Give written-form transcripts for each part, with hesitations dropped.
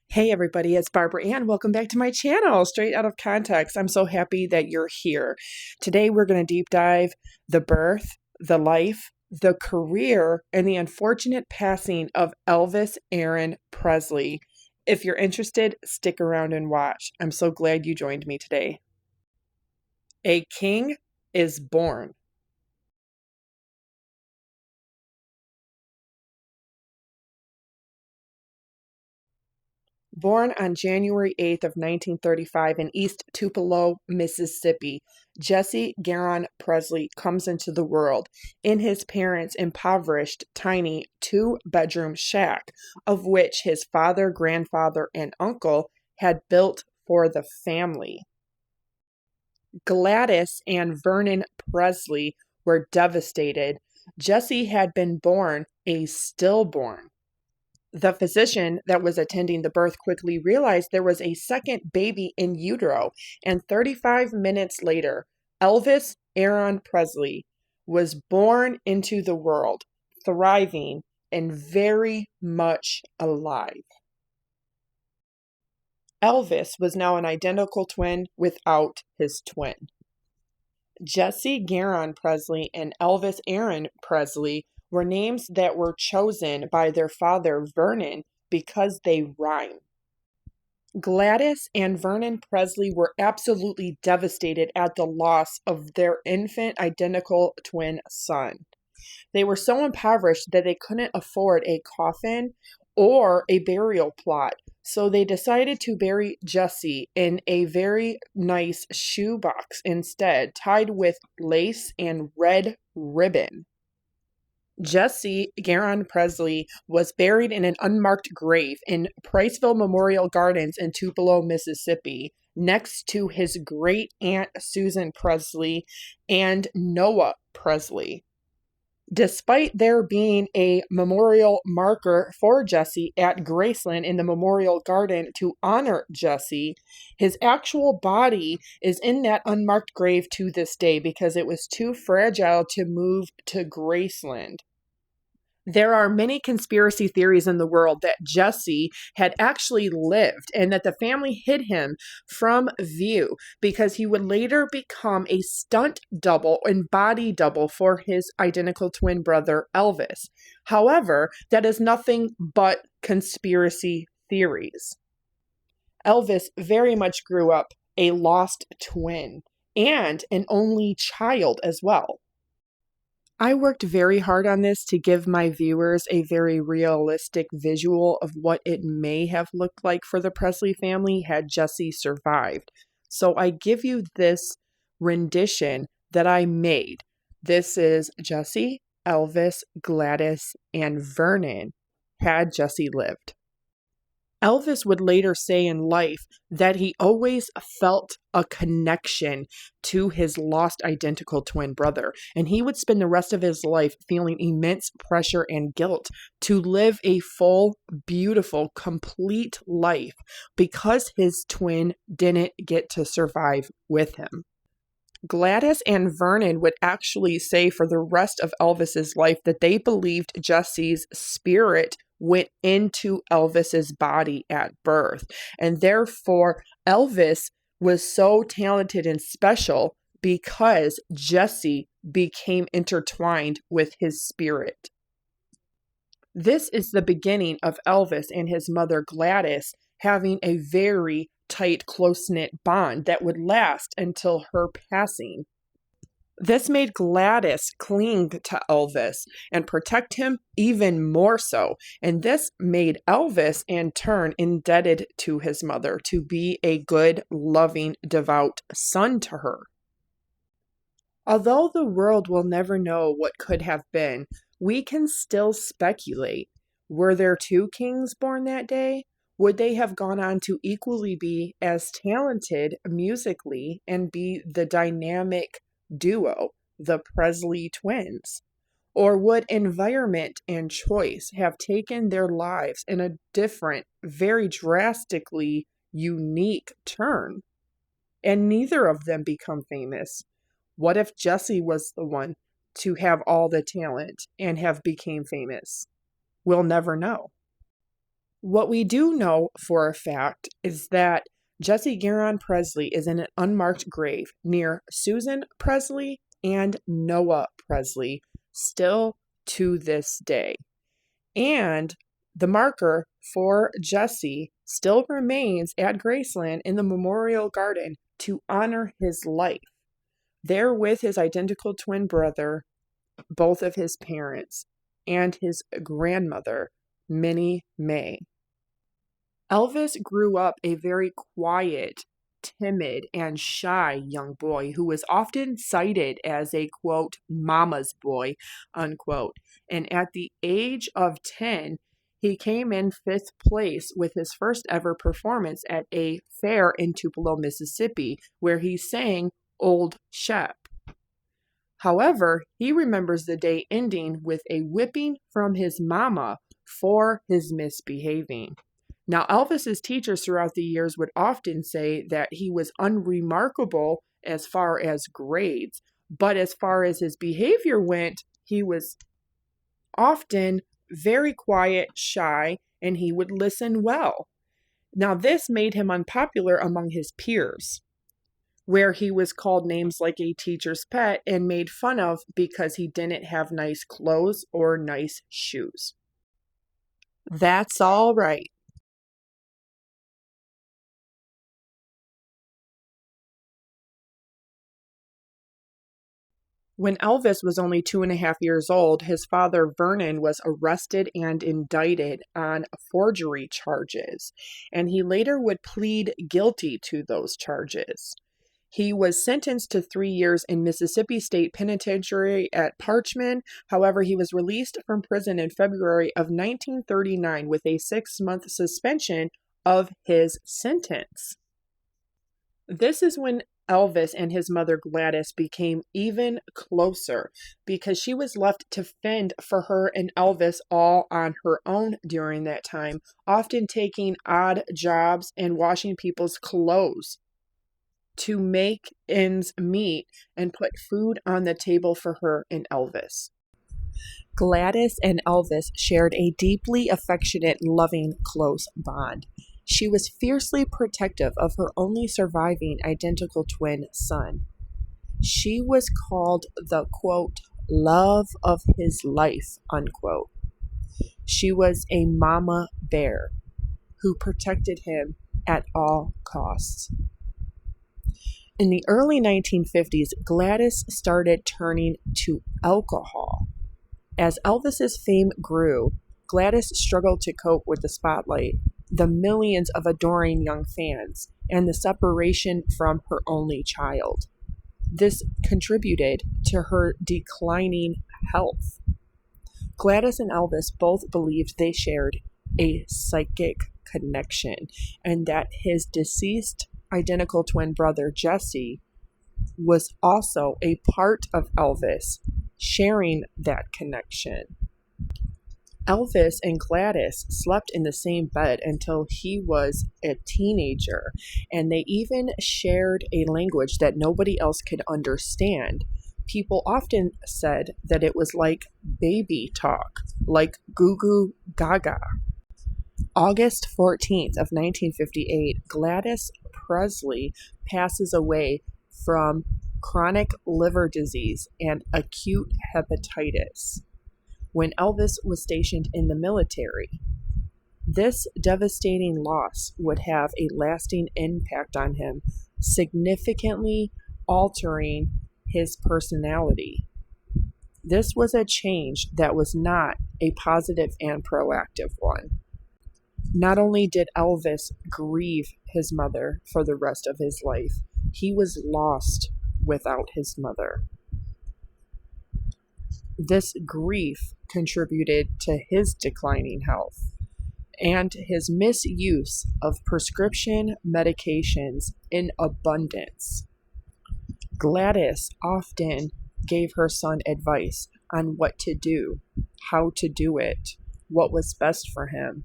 Hey everybody, it's Barbara Ann. Welcome back to my channel, Straight Out of Context. I'm so happy that you're here. Today we're going to deep dive the birth, the life, the career, and the unfortunate passing of Elvis Aaron Presley. If you're interested, stick around and watch. I'm so glad you joined me today. A king is born. Born on January 8th of 1935 in East Tupelo, Mississippi, Jesse Garon Presley comes into the world in his parents' impoverished, tiny two-bedroom shack, of which his father, grandfather, and uncle had built for the family. Gladys and Vernon Presley were devastated. Jesse had been born a stillborn. The physician that was attending the birth quickly realized there was a second baby in utero, and 35 minutes later, Elvis Aaron Presley was born into the world, thriving and very much alive. Elvis was now an identical twin without his twin. Jesse Garon Presley and Elvis Aaron Presley were names that were chosen by their father, Vernon, because they rhyme. Gladys and Vernon Presley were absolutely devastated at the loss of their infant identical twin son. They were so impoverished that they couldn't afford a coffin or a burial plot, so they decided to bury Jesse in a very nice shoebox instead, tied with lace and red ribbon. Jesse Garon Presley was buried in an unmarked grave in Priceville Memorial Gardens in Tupelo, Mississippi, next to his great aunt Susan Presley and Noah Presley. Despite there being a memorial marker for Jesse at Graceland in the Memorial Garden to honor Jesse, his actual body is in that unmarked grave to this day because it was too fragile to move to Graceland. There are many conspiracy theories in the world that Jesse had actually lived and that the family hid him from view because he would later become a stunt double and body double for his identical twin brother Elvis. However, that is nothing but conspiracy theories. Elvis very much grew up a lost twin and an only child as well. I worked very hard on this to give my viewers a very realistic visual of what it may have looked like for the Presley family had Jesse survived. So I give you this rendition that I made. This is Jesse, Elvis, Gladys, and Vernon had Jesse lived. Elvis would later say in life that he always felt a connection to his lost identical twin brother, and he would spend the rest of his life feeling immense pressure and guilt to live a full, beautiful, complete life because his twin didn't get to survive with him. Gladys and Vernon would actually say for the rest of Elvis's life that they believed Jesse's spirit went into Elvis's body at birth. And therefore, Elvis was so talented and special because Jesse became intertwined with his spirit. This is the beginning of Elvis and his mother Gladys having a very tight, close-knit bond that would last until her passing. This made Gladys cling to Elvis and protect him even more so, and this made Elvis in turn indebted to his mother to be a good, loving, devout son to her. Although the world will never know what could have been, we can still speculate. Were there two kings born that day? Would they have gone on to equally be as talented musically and be the dynamic duo, the Presley twins? Or would environment and choice have taken their lives in a different, very drastically unique turn? And neither of them become famous. What if Jesse was the one to have all the talent and have became famous? We'll never know. What we do know for a fact is that Jesse Garon Presley is in an unmarked grave near Susan Presley and Noah Presley, still to this day. And the marker for Jesse still remains at Graceland in the Memorial Garden to honor his life. There with his identical twin brother, both of his parents, and his grandmother, Minnie Mae. Elvis grew up a very quiet, timid, and shy young boy who was often cited as a, quote, mama's boy, unquote. And at the age of 10, he came in 5th place with his first ever performance at a fair in Tupelo, Mississippi, where he sang Old Shep. However, he remembers the day ending with a whipping from his mama for his misbehaving. Now, Elvis's teachers throughout the years would often say that he was unremarkable as far as grades, but as far as his behavior went, he was often very quiet, shy, and he would listen well. Now, this made him unpopular among his peers, where he was called names like a teacher's pet and made fun of because he didn't have nice clothes or nice shoes. That's all right. When Elvis was only 2.5 years old, his father Vernon was arrested and indicted on forgery charges, and he later would plead guilty to those charges. He was sentenced to 3 years in Mississippi State Penitentiary at Parchman. However, he was released from prison in February of 1939 with a 6-month suspension of his sentence. This is when Elvis and his mother Gladys became even closer because she was left to fend for her and Elvis all on her own during that time, often taking odd jobs and washing people's clothes to make ends meet and put food on the table for her and Elvis. Gladys and Elvis shared a deeply affectionate, loving, close bond. She was fiercely protective of her only surviving identical twin son. She was called the, quote, love of his life, unquote. She was a mama bear who protected him at all costs. In the early 1950s, Gladys started turning to alcohol. As Elvis's fame grew, Gladys struggled to cope with the spotlight, the millions of adoring young fans, and the separation from her only child. This contributed to her declining health. Gladys and Elvis both believed they shared a psychic connection and that his deceased identical twin brother Jesse was also a part of Elvis, sharing that connection. Elvis and Gladys slept in the same bed until he was a teenager, and they even shared a language that nobody else could understand. People often said that it was like baby talk, like goo goo gaga. August 14th of 1958, Gladys Presley passes away from chronic liver disease and acute hepatitis when Elvis was stationed in the military. This devastating loss would have a lasting impact on him, significantly altering his personality. This was a change that was not a positive and proactive one. Not only did Elvis grieve his mother for the rest of his life, he was lost without his mother. This grief contributed to his declining health and his misuse of prescription medications in abundance. Gladys often gave her son advice on what to do, how to do it, what was best for him,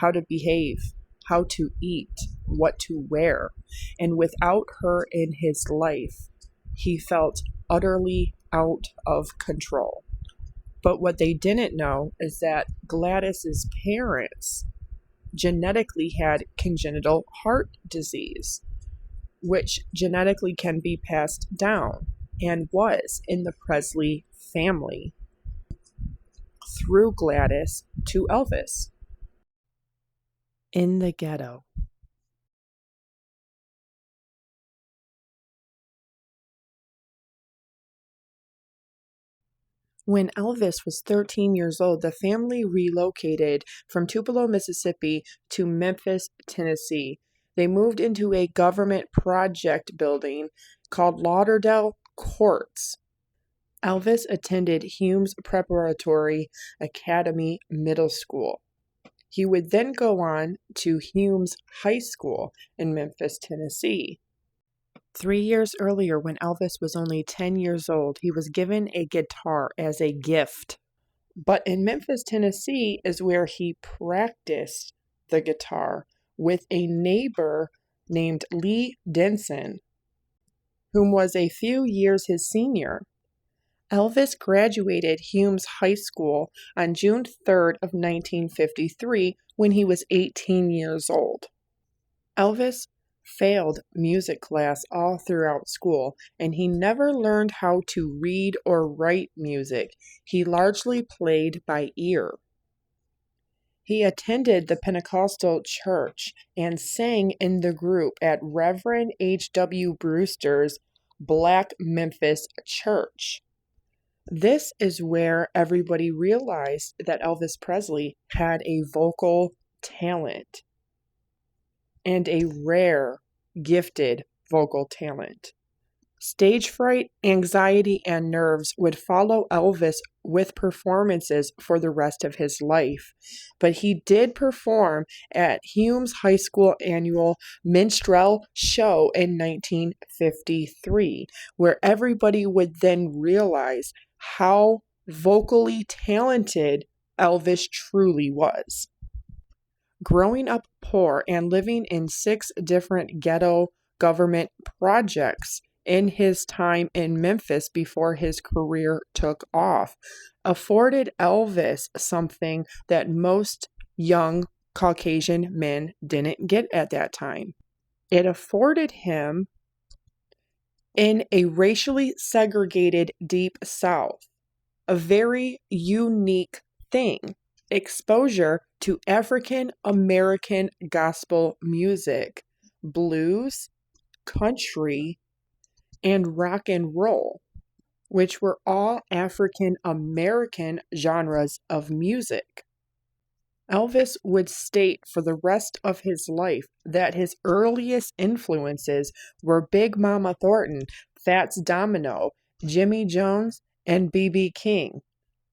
how to behave, how to eat, what to wear. And without her in his life, he felt utterly out of control. But what they didn't know is that Gladys's parents, genetically had congenital heart disease, which genetically can be passed down and was in the Presley family through Gladys to Elvis. In the ghetto. When Elvis was 13 years old, the family relocated from Tupelo, Mississippi to Memphis, Tennessee. They moved into a government project building called Lauderdale Courts. Elvis attended Hume's Preparatory Academy Middle School. He would then go on to Hume's High School in Memphis, Tennessee. 3 years earlier, when Elvis was only 10 years old, he was given a guitar as a gift. But in Memphis, Tennessee is where he practiced the guitar with a neighbor named Lee Denson, whom was a few years his senior. Elvis graduated Hume's High School on June 3rd of 1953 when he was 18 years old. Elvis failed music class all throughout school, and he never learned how to read or write music. He largely played by ear. He attended the Pentecostal church and sang in the group at Reverend H.W. Brewster's Black Memphis Church. This is where everybody realized that Elvis Presley had a vocal talent, and a rare, gifted vocal talent. Stage fright, anxiety, and nerves would follow Elvis with performances for the rest of his life, but he did perform at Hume's High School annual minstrel show in 1953, where everybody would then realize how vocally talented Elvis truly was. Growing up poor and living in 6 different ghetto government projects in his time in Memphis before his career took off afforded Elvis something that most young Caucasian men didn't get at that time. It afforded him, in a racially segregated Deep South, a very unique thing: exposure to African American gospel music, blues, country, and rock and roll, which were all African American genres of music. Elvis would state for the rest of his life that his earliest influences were Big Mama Thornton, Fats Domino, Jimmy Jones, and B.B. King,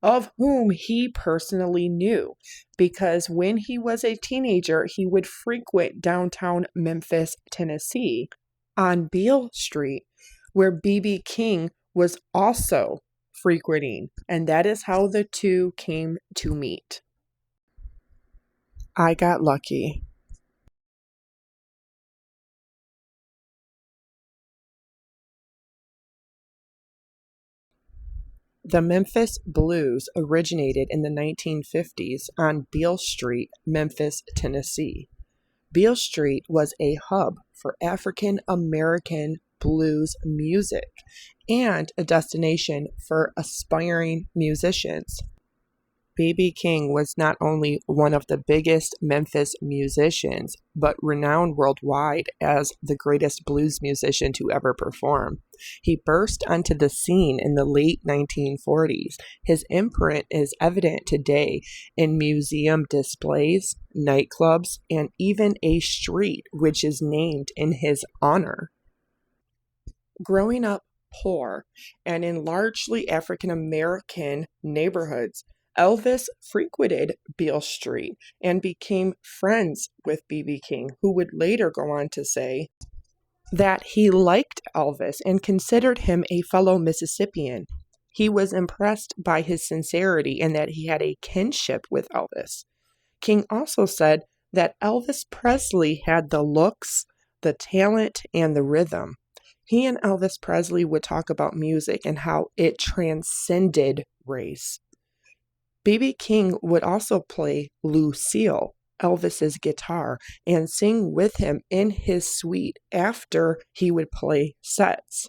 of whom he personally knew, because when he was a teenager, he would frequent downtown Memphis, Tennessee, on Beale Street, where B.B. King was also frequenting, and that is how the two came to meet. I got lucky. The Memphis Blues originated in the 1950s on Beale Street, Memphis, Tennessee. Beale Street was a hub for African American blues music and a destination for aspiring musicians. B.B. King was not only one of the biggest Memphis musicians, but renowned worldwide as the greatest blues musician to ever perform. He burst onto the scene in the late 1940s. His imprint is evident today in museum displays, nightclubs, and even a street which is named in his honor. Growing up poor and in largely African American neighborhoods, Elvis frequented Beale Street and became friends with B.B. King, who would later go on to say that he liked Elvis and considered him a fellow Mississippian. He was impressed by his sincerity and that he had a kinship with Elvis. King also said that Elvis Presley had the looks, the talent, and the rhythm. He and Elvis Presley would talk about music and how it transcended race. B.B. King would also play Lucille Elvis's guitar and sing with him in his suite after he would play sets.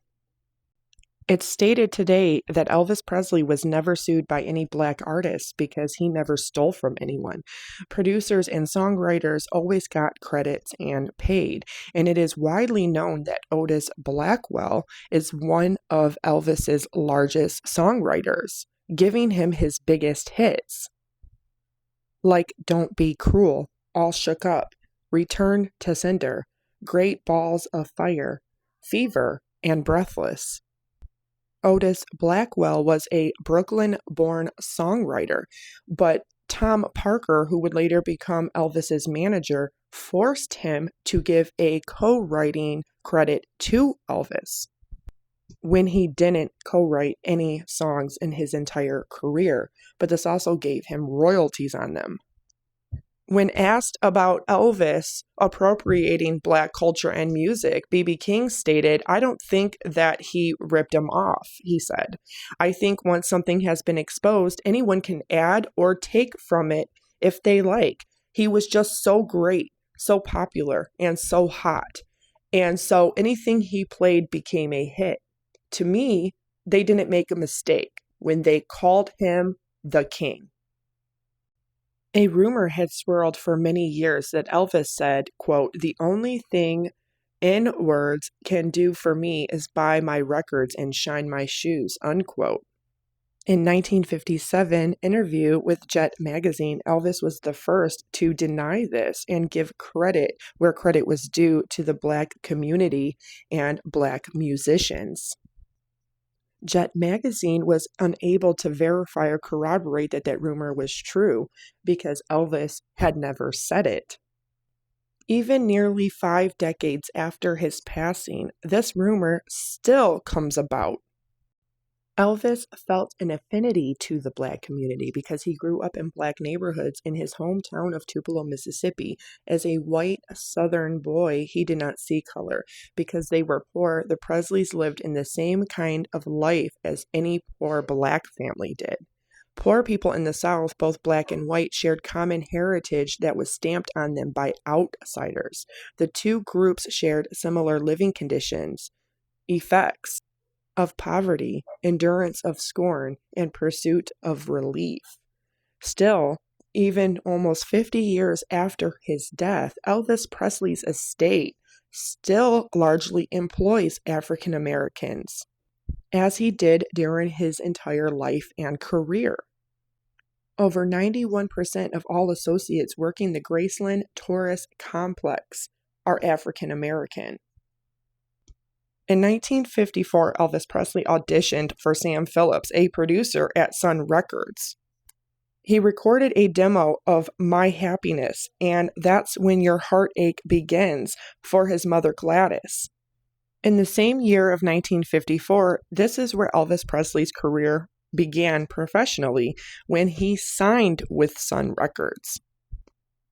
It's stated today that Elvis Presley was never sued by any black artists because he never stole from anyone. Producers and songwriters always got credits and paid, and it is widely known that Otis Blackwell is one of Elvis's largest songwriters, giving him his biggest hits, like Don't Be Cruel, All Shook Up, Return to Sender, Great Balls of Fire, Fever, and Breathless. Otis Blackwell was a Brooklyn-born songwriter, but Tom Parker, who would later become Elvis's manager, forced him to give a co-writing credit to Elvis when he didn't co-write any songs in his entire career, but this also gave him royalties on them. When asked about Elvis appropriating black culture and music, B.B. King stated, "I don't think that he ripped him off," he said. "I think once something has been exposed, anyone can add or take from it if they like. He was just so great, so popular, and so hot. And so anything he played became a hit. To me, they didn't make a mistake when they called him the king." A rumor had swirled for many years that Elvis said, quote, "The only thing in words can do for me is buy my records and shine my shoes," unquote. In 1957 interview with Jet magazine, Elvis was the first to deny this and give credit where credit was due to the black community and black musicians. Jet magazine was unable to verify or corroborate that rumor was true because Elvis had never said it. Even nearly 5 decades after his passing, this rumor still comes about. Elvis felt an affinity to the black community because he grew up in black neighborhoods in his hometown of Tupelo, Mississippi. As a white Southern boy, he did not see color. Because they were poor, the Presleys lived in the same kind of life as any poor black family did. Poor people in the South, both black and white, shared common heritage that was stamped on them by outsiders. The two groups shared similar living conditions, effects of poverty, endurance of scorn, and pursuit of relief. Still, even almost 50 years after his death, Elvis Presley's estate still largely employs African Americans, as he did during his entire life and career. Over 91% of all associates working the Graceland tourist complex are African American. In 1954, Elvis Presley auditioned for Sam Phillips, a producer at Sun Records. He recorded a demo of My Happiness, and That's When Your Heartache Begins for his mother Gladys. In the same year of 1954, this is where Elvis Presley's career began professionally when he signed with Sun Records.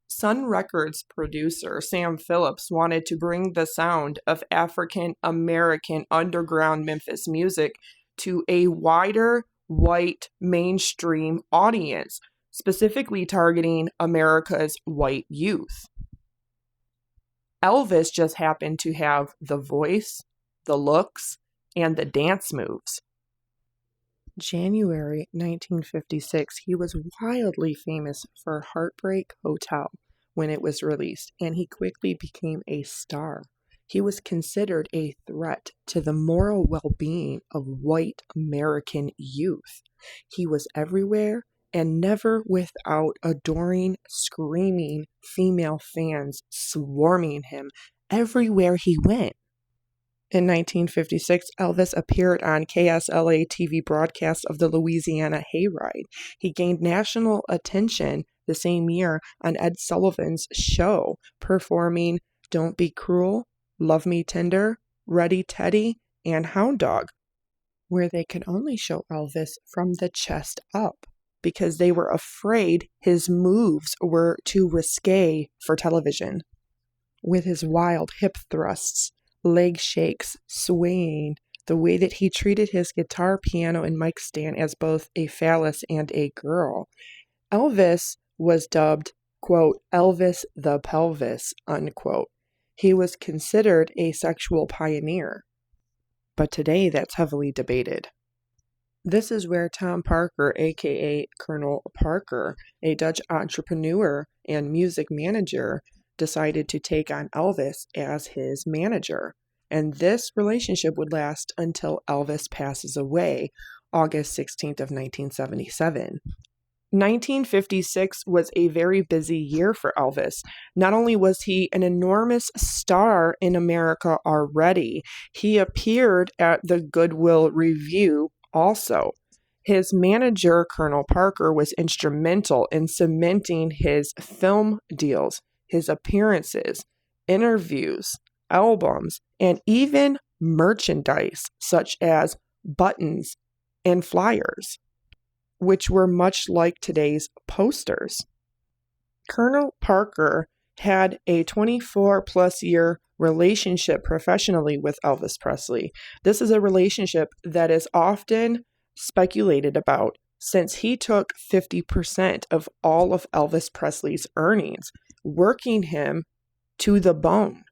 Sun Records producer Sam Phillips wanted to bring the sound of African American underground Memphis music to a wider white mainstream audience, specifically targeting America's white youth. Elvis just happened to have the voice, the looks, and the dance moves. January 1956, he was wildly famous for Heartbreak Hotel when it was released, and he quickly became a star. He was considered a threat to the moral well-being of white American youth. He was everywhere and never without adoring, screaming female fans swarming him everywhere he went. In 1956, Elvis appeared on KSLA TV broadcasts of the Louisiana Hayride. He gained national attention the same year on Ed Sullivan's show, performing Don't Be Cruel, Love Me Tender, Ready Teddy, and Hound Dog, where they could only show Elvis from the chest up because they were afraid his moves were too risque for television. With his wild hip thrusts, leg shakes, swaying, the way that he treated his guitar, piano, and mic stand as both a phallus and a girl, Elvis was dubbed quote, Elvis the pelvis, unquote. He was considered a sexual pioneer, but today that's heavily debated. This is where Tom Parker, aka Colonel Parker, a Dutch entrepreneur and music manager, decided to take on Elvis as his manager. And this relationship would last until Elvis passes away, August 16th of 1977. 1956 was a very busy year for Elvis. Not only was he an enormous star in America already, he appeared at the Goodwill Review also. His manager, Colonel Parker, was instrumental in cementing his film deals, his appearances, interviews, albums, and even merchandise such as buttons and flyers, which were much like today's posters. Colonel Parker had a 24-plus year relationship professionally with Elvis Presley. This is a relationship that is often speculated about since he took 50% of all of Elvis Presley's earnings, working him to the bone.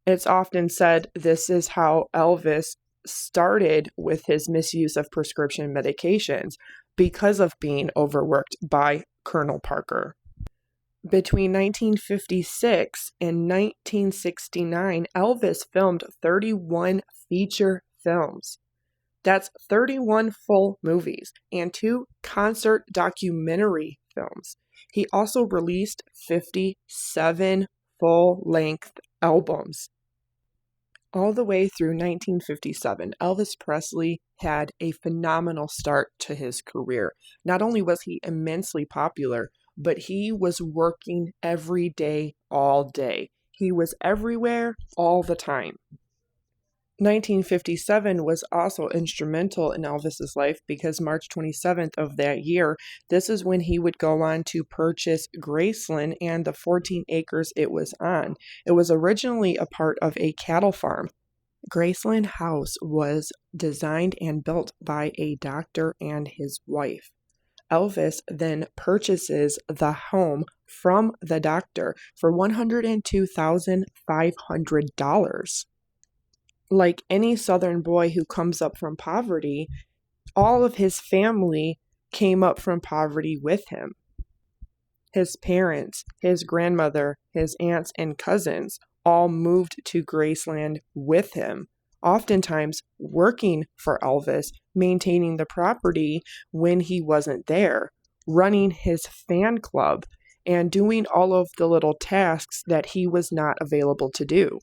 It's often said this is how Elvis started with his misuse of prescription medications because of being overworked by Colonel Parker. Between 1956 and 1969, Elvis filmed 31 feature films. That's 31 full movies and 2 concert documentary films. He also released 57 full-length albums. All the way through 1957, Elvis Presley had a phenomenal start to his career. Not only was he immensely popular, but he was working every day, all day. He was everywhere, all the time. 1957 was also instrumental in Elvis's life because March 27th of that year, this is when he would go on to purchase Graceland and the 14 acres it was on. It was originally a part of a cattle farm. Graceland House was designed and built by a doctor and his wife. Elvis then purchases the home from the doctor for $102,500. Like any Southern boy who comes up from poverty, all of his family came up from poverty with him. His parents, his grandmother, his aunts, and cousins all moved to Graceland with him, oftentimes working for Elvis, maintaining the property when he wasn't there, running his fan club, and doing all of the little tasks that he was not available to do.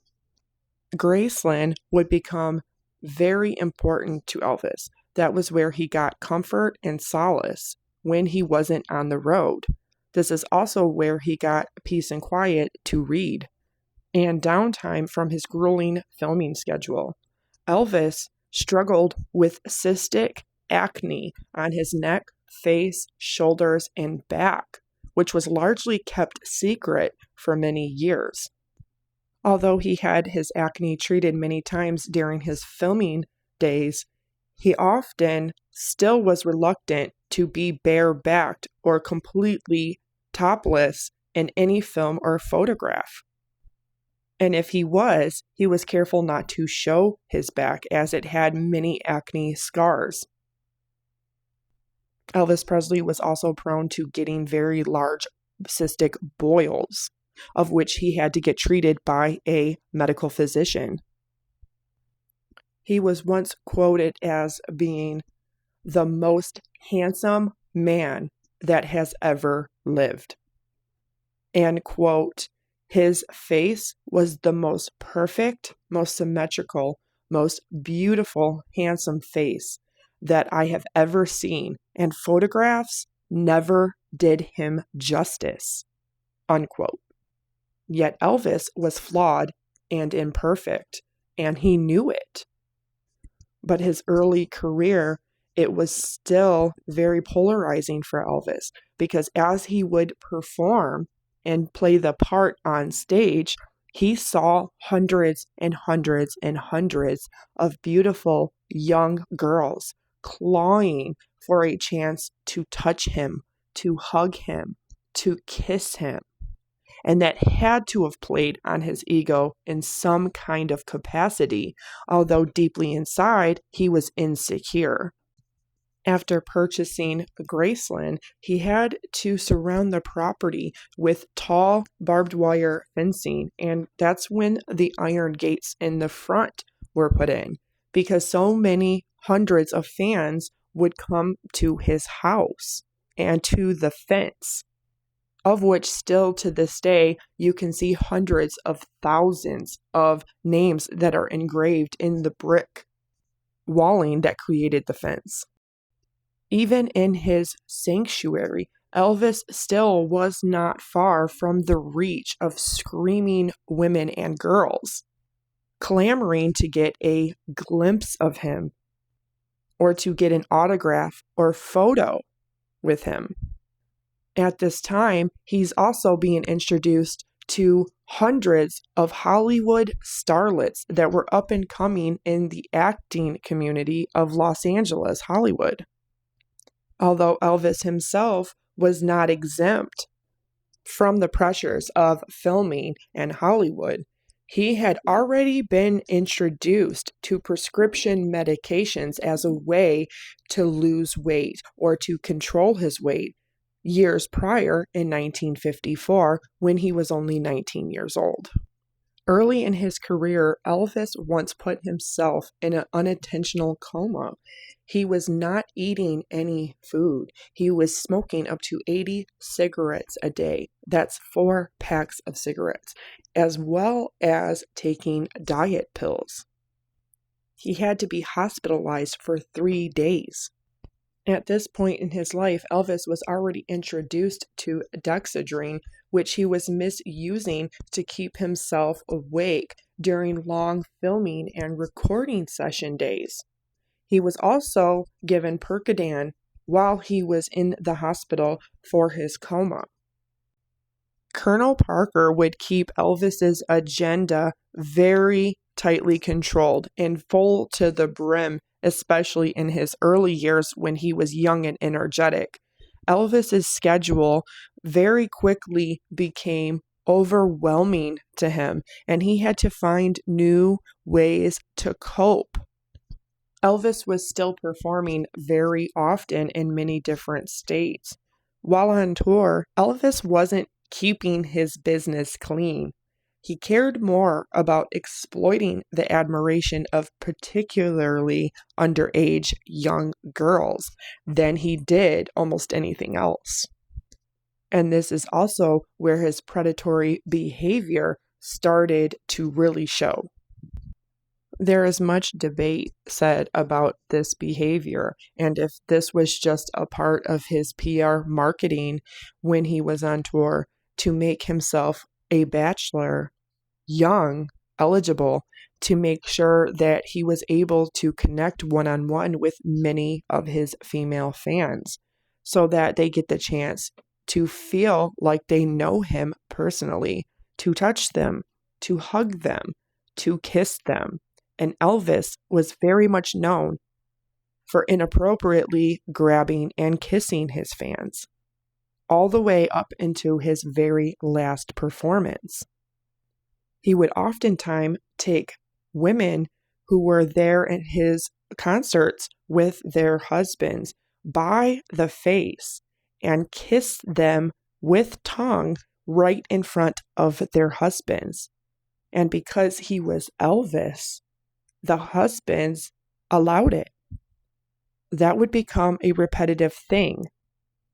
Graceland would become very important to Elvis. That was where he got comfort and solace when he wasn't on the road. This is also where he got peace and quiet to read and downtime from his grueling filming schedule. Elvis struggled with cystic acne on his neck, face, shoulders, and back, which was largely kept secret for many years. Although he had his acne treated many times during his filming days, he often still was reluctant to be bare-backed or completely topless in any film or photograph. And if he was careful not to show his back as it had many acne scars. Elvis Presley was also prone to getting very large cystic boils, of which he had to get treated by a medical physician. He was once quoted as being the most handsome man that has ever lived. And quote, his face was the most perfect, most symmetrical, most beautiful, handsome face that I have ever seen, and photographs never did him justice, unquote. Yet Elvis was flawed and imperfect, and he knew it. But his early career, it was still very polarizing for Elvis, because as he would perform and play the part on stage, he saw hundreds and hundreds and hundreds of beautiful young girls clawing for a chance to touch him, to hug him, to kiss him. And that had to have played on his ego in some kind of capacity, although deeply inside, he was insecure. After purchasing Graceland, he had to surround the property with tall barbed wire fencing, and that's when the iron gates in the front were put in, because so many hundreds of fans would come to his house and to the fence, of which still to this day you can see hundreds of thousands of names that are engraved in the brick walling that created the fence. Even in his sanctuary, Elvis still was not far from the reach of screaming women and girls, clamoring to get a glimpse of him or to get an autograph or photo with him. At this time, he's also being introduced to hundreds of Hollywood starlets that were up and coming in the acting community of Los Angeles, Hollywood. Although Elvis himself was not exempt from the pressures of filming and Hollywood, he had already been introduced to prescription medications as a way to lose weight or to control his weight years prior in 1954 when he was only 19 years old. Early in his career, Elvis once put himself in an unintentional coma. He was not eating any food. He was smoking up to 80 cigarettes a day. That's 4 packs of cigarettes, as well as taking diet pills. He had to be hospitalized for 3 days. At this point in his life, Elvis was already introduced to Dexedrine, which he was misusing to keep himself awake during long filming and recording session days. He was also given Percodan while he was in the hospital for his coma. Colonel Parker would keep Elvis's agenda very tightly controlled and full to the brim, especially in his early years when he was young and energetic. Elvis's schedule very quickly became overwhelming to him, and he had to find new ways to cope. Elvis was still performing very often in many different states. While on tour, Elvis wasn't keeping his business clean. He cared more about exploiting the admiration of particularly underage young girls than he did almost anything else. And this is also where his predatory behavior started to really show. There is much debate said about this behavior and if this was just a part of his PR marketing when he was on tour to make himself a bachelor, young, eligible, to make sure that he was able to connect one-on-one with many of his female fans so that they get the chance to feel like they know him personally, to touch them, to hug them, to kiss them. And Elvis was very much known for inappropriately grabbing and kissing his fans, all the way up into his very last performance. He would oftentimes take women who were there at his concerts with their husbands by the face and kiss them with tongue right in front of their husbands. And because he was Elvis, the husbands allowed it. That would become a repetitive thing,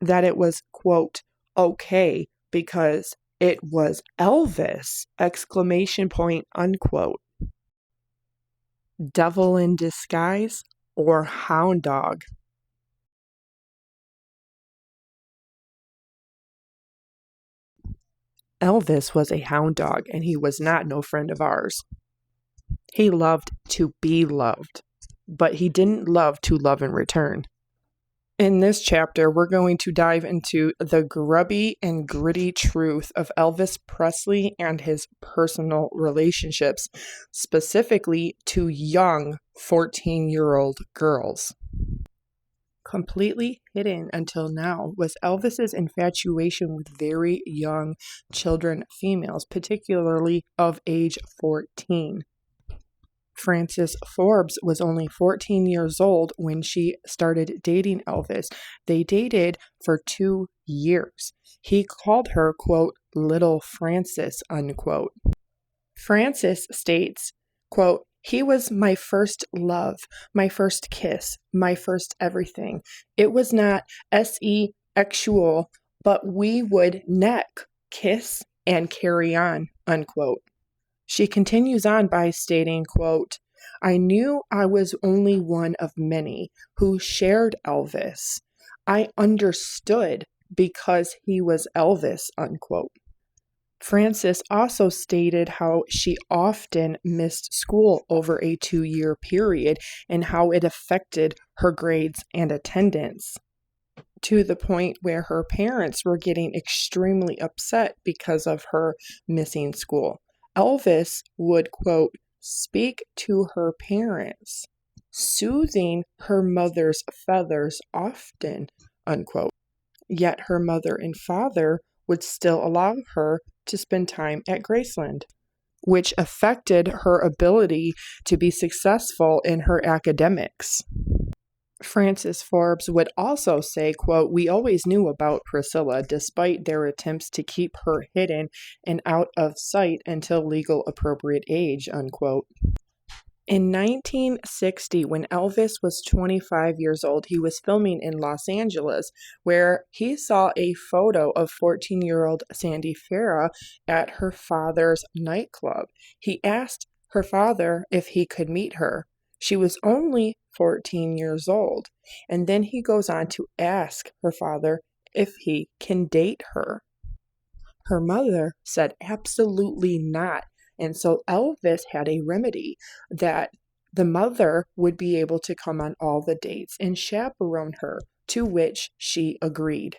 that it was, quote, okay, because it was Elvis, exclamation point, unquote. Devil in disguise or hound dog. Elvis was a hound dog, and he was not no friend of ours. He loved to be loved, but he didn't love to love in return. In this chapter, we're going to dive into the grubby and gritty truth of Elvis Presley and his personal relationships, specifically to young 14-year-old girls. Completely hidden until now was Elvis's infatuation with very young children females, particularly of age 14. Frances Forbes was only 14 years old when she started dating Elvis. They dated for 2 years. He called her, quote, Little Frances, unquote. Frances states, quote, he was my first love, my first kiss, my first everything. It was not sexual, but we would neck, kiss, and carry on, unquote. She continues on by stating, quote, I knew I was only one of many who shared Elvis. I understood because he was Elvis, unquote. Frances also stated how she often missed school over a 2-year period and how it affected her grades and attendance, to the point where her parents were getting extremely upset because of her missing school. Elvis would, quote, speak to her parents, soothing her mother's feathers often, unquote. Yet her mother and father would still allow her to spend time at Graceland, which affected her ability to be successful in her academics. Frances Forbes would also say, quote, we always knew about Priscilla despite their attempts to keep her hidden and out of sight until legal appropriate age, unquote. In 1960, when Elvis was 25 years old, he was filming in Los Angeles, where he saw a photo of 14-year-old Sandy Farrah at her father's nightclub. He asked her father if he could meet her. She was only 14 years old. And then he goes on to ask her father if he can date her. Her mother said absolutely not. And so Elvis had a remedy that the mother would be able to come on all the dates and chaperone her, to which she agreed.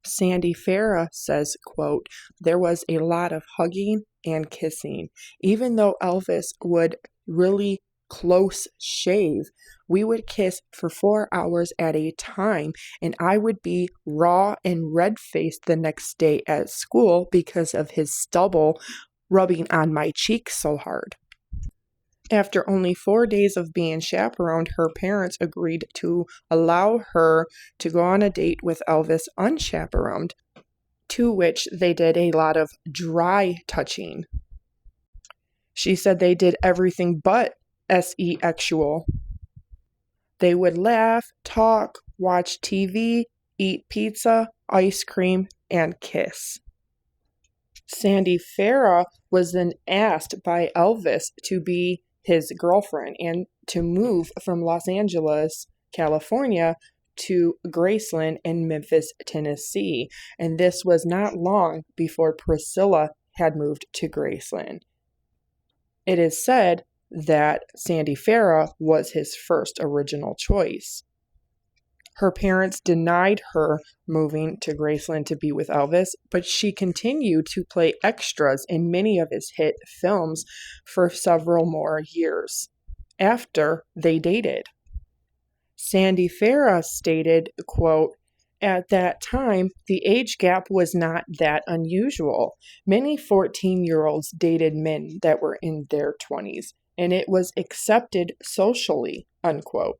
Sandy Farrah says, quote, there was a lot of hugging and kissing. Even though Elvis would really close shave, we would kiss for 4 hours at a time, and I would be raw and red-faced the next day at school because of his stubble rubbing on my cheeks so hard. After only 4 days of being chaperoned, her parents agreed to allow her to go on a date with Elvis unchaperoned, to which they did a lot of dry touching. She said they did everything but sexual. They would laugh, talk, watch TV, eat pizza, ice cream, and kiss. Sandy Farrah was then asked by Elvis to be his girlfriend and to move from Los Angeles, California to Graceland in Memphis, Tennessee. And this was not long before Priscilla had moved to Graceland. It is said that Sandy Farrah was his first original choice. Her parents denied her moving to Graceland to be with Elvis, but she continued to play extras in many of his hit films for several more years after they dated. Sandy Farrah stated, quote, at that time, the age gap was not that unusual. Many 14-year-olds dated men that were in their 20s, and it was accepted socially, unquote.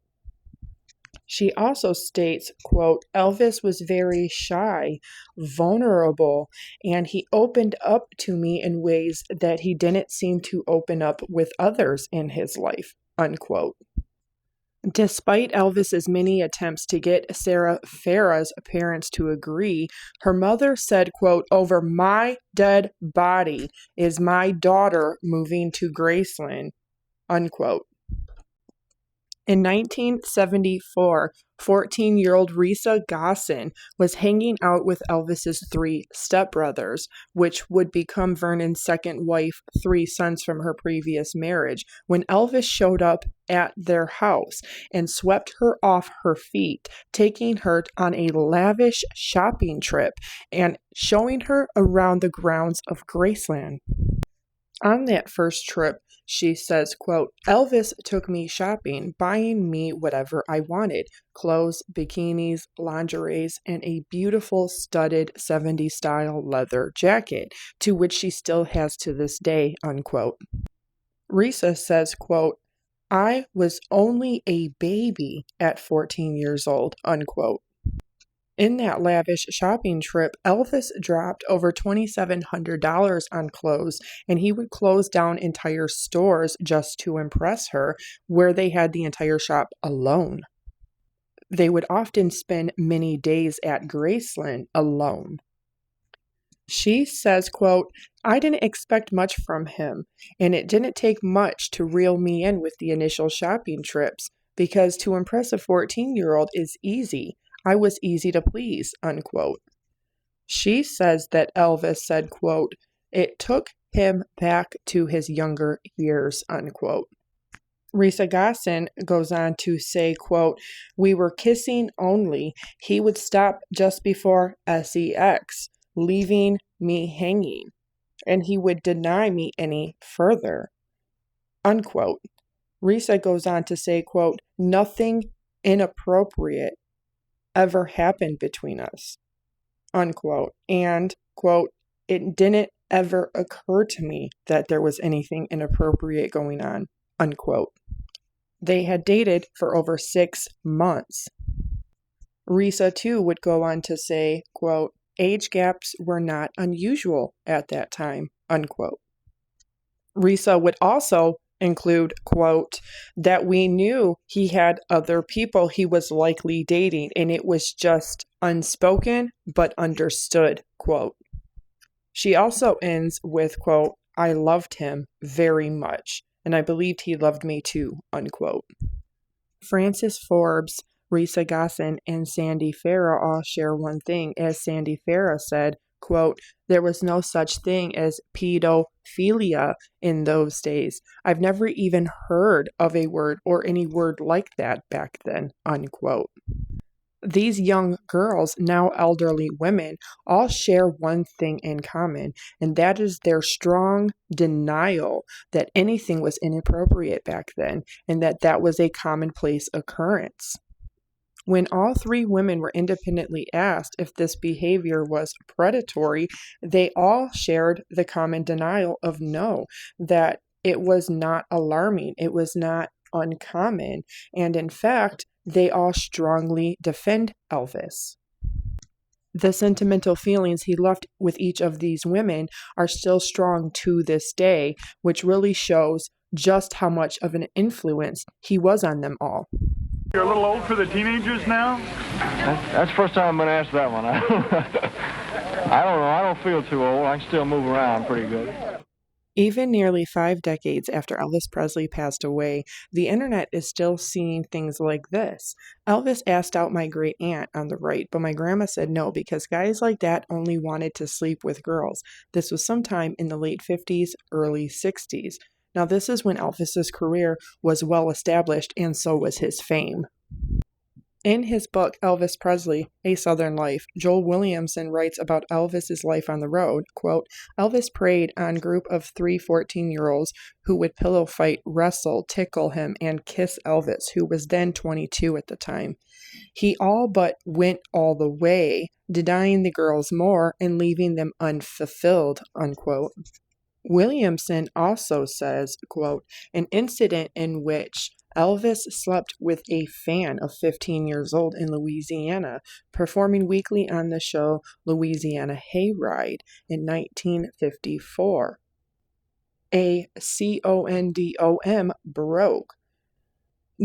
She also states, quote, Elvis was very shy, vulnerable, and he opened up to me in ways that he didn't seem to open up with others in his life, unquote. Despite Elvis's many attempts to get Sarah Farrah's parents to agree, her mother said, quote, over my dead body is my daughter moving to Graceland, unquote. In 1974, 14-year-old Risa Gosson was hanging out with Elvis's 3 stepbrothers, which would become Vernon's second wife, 3 sons from her previous marriage, when Elvis showed up at their house and swept her off her feet, taking her on a lavish shopping trip and showing her around the grounds of Graceland. On that first trip, she says, quote, Elvis took me shopping, buying me whatever I wanted, clothes, bikinis, lingeries, and a beautiful studded 70s style leather jacket, to which she still has to this day, unquote. Risa says, quote, I was only a baby at 14 years old, unquote. In that lavish shopping trip, Elvis dropped over $2,700 on clothes, and he would close down entire stores just to impress her, where they had the entire shop alone. They would often spend many days at Graceland alone. She says, quote, I didn't expect much from him, and it didn't take much to reel me in with the initial shopping trips, because to impress a 14-year-old is easy. I was easy to please, unquote. She says that Elvis said, quote, it took him back to his younger years, unquote. Risa Gossin goes on to say, quote, we were kissing only. He would stop just before sex, leaving me hanging, and he would deny me any further, unquote. Risa goes on to say, quote, nothing inappropriate ever happened between us, unquote, and, quote, it didn't ever occur to me that there was anything inappropriate going on, unquote. They had dated for over 6 months. Risa, too, would go on to say, quote, age gaps were not unusual at that time, unquote. Risa would also include, quote, that we knew he had other people he was likely dating, and it was just unspoken but understood, quote. She also ends with, quote, I loved him very much, and I believed he loved me too, unquote. Frances Forbes, Risa Gossin, and Sandy Farah all share one thing, as Sandy Farah said, quote, there was no such thing as pedophilia in those days. I've never even heard of a word or any word like that back then, unquote. These young girls, now elderly women, all share one thing in common, and that is their strong denial that anything was inappropriate back then, and that was a commonplace occurrence. When all 3 women were independently asked if this behavior was predatory, they all shared the common denial of no, that it was not alarming, it was not uncommon, and in fact, they all strongly defend Elvis. The sentimental feelings he left with each of these women are still strong to this day, which really shows just how much of an influence he was on them all. You're a little old for the teenagers now? That's the first time I've been asked that one. I don't know. I don't feel too old. I can still move around pretty good. Even nearly 5 decades after Elvis Presley passed away, the internet is still seeing things like this. Elvis asked out my great aunt on the right, but my grandma said no because guys like that only wanted to sleep with girls. This was sometime in the late 50s, early 60s. Now, this is when Elvis's career was well established, and so was his fame. In his book, Elvis Presley, A Southern Life, Joel Williamson writes about Elvis's life on the road, quote, Elvis preyed on a group of 3 14-year-olds who would pillow fight, wrestle, tickle him, and kiss Elvis, who was then 22 at the time. He all but went all the way, denying the girls more and leaving them unfulfilled, unquote. Williamson also says, quote, an incident in which Elvis slept with a fan of 15 years old in Louisiana, performing weekly on the show Louisiana Hayride in 1954. A condom broke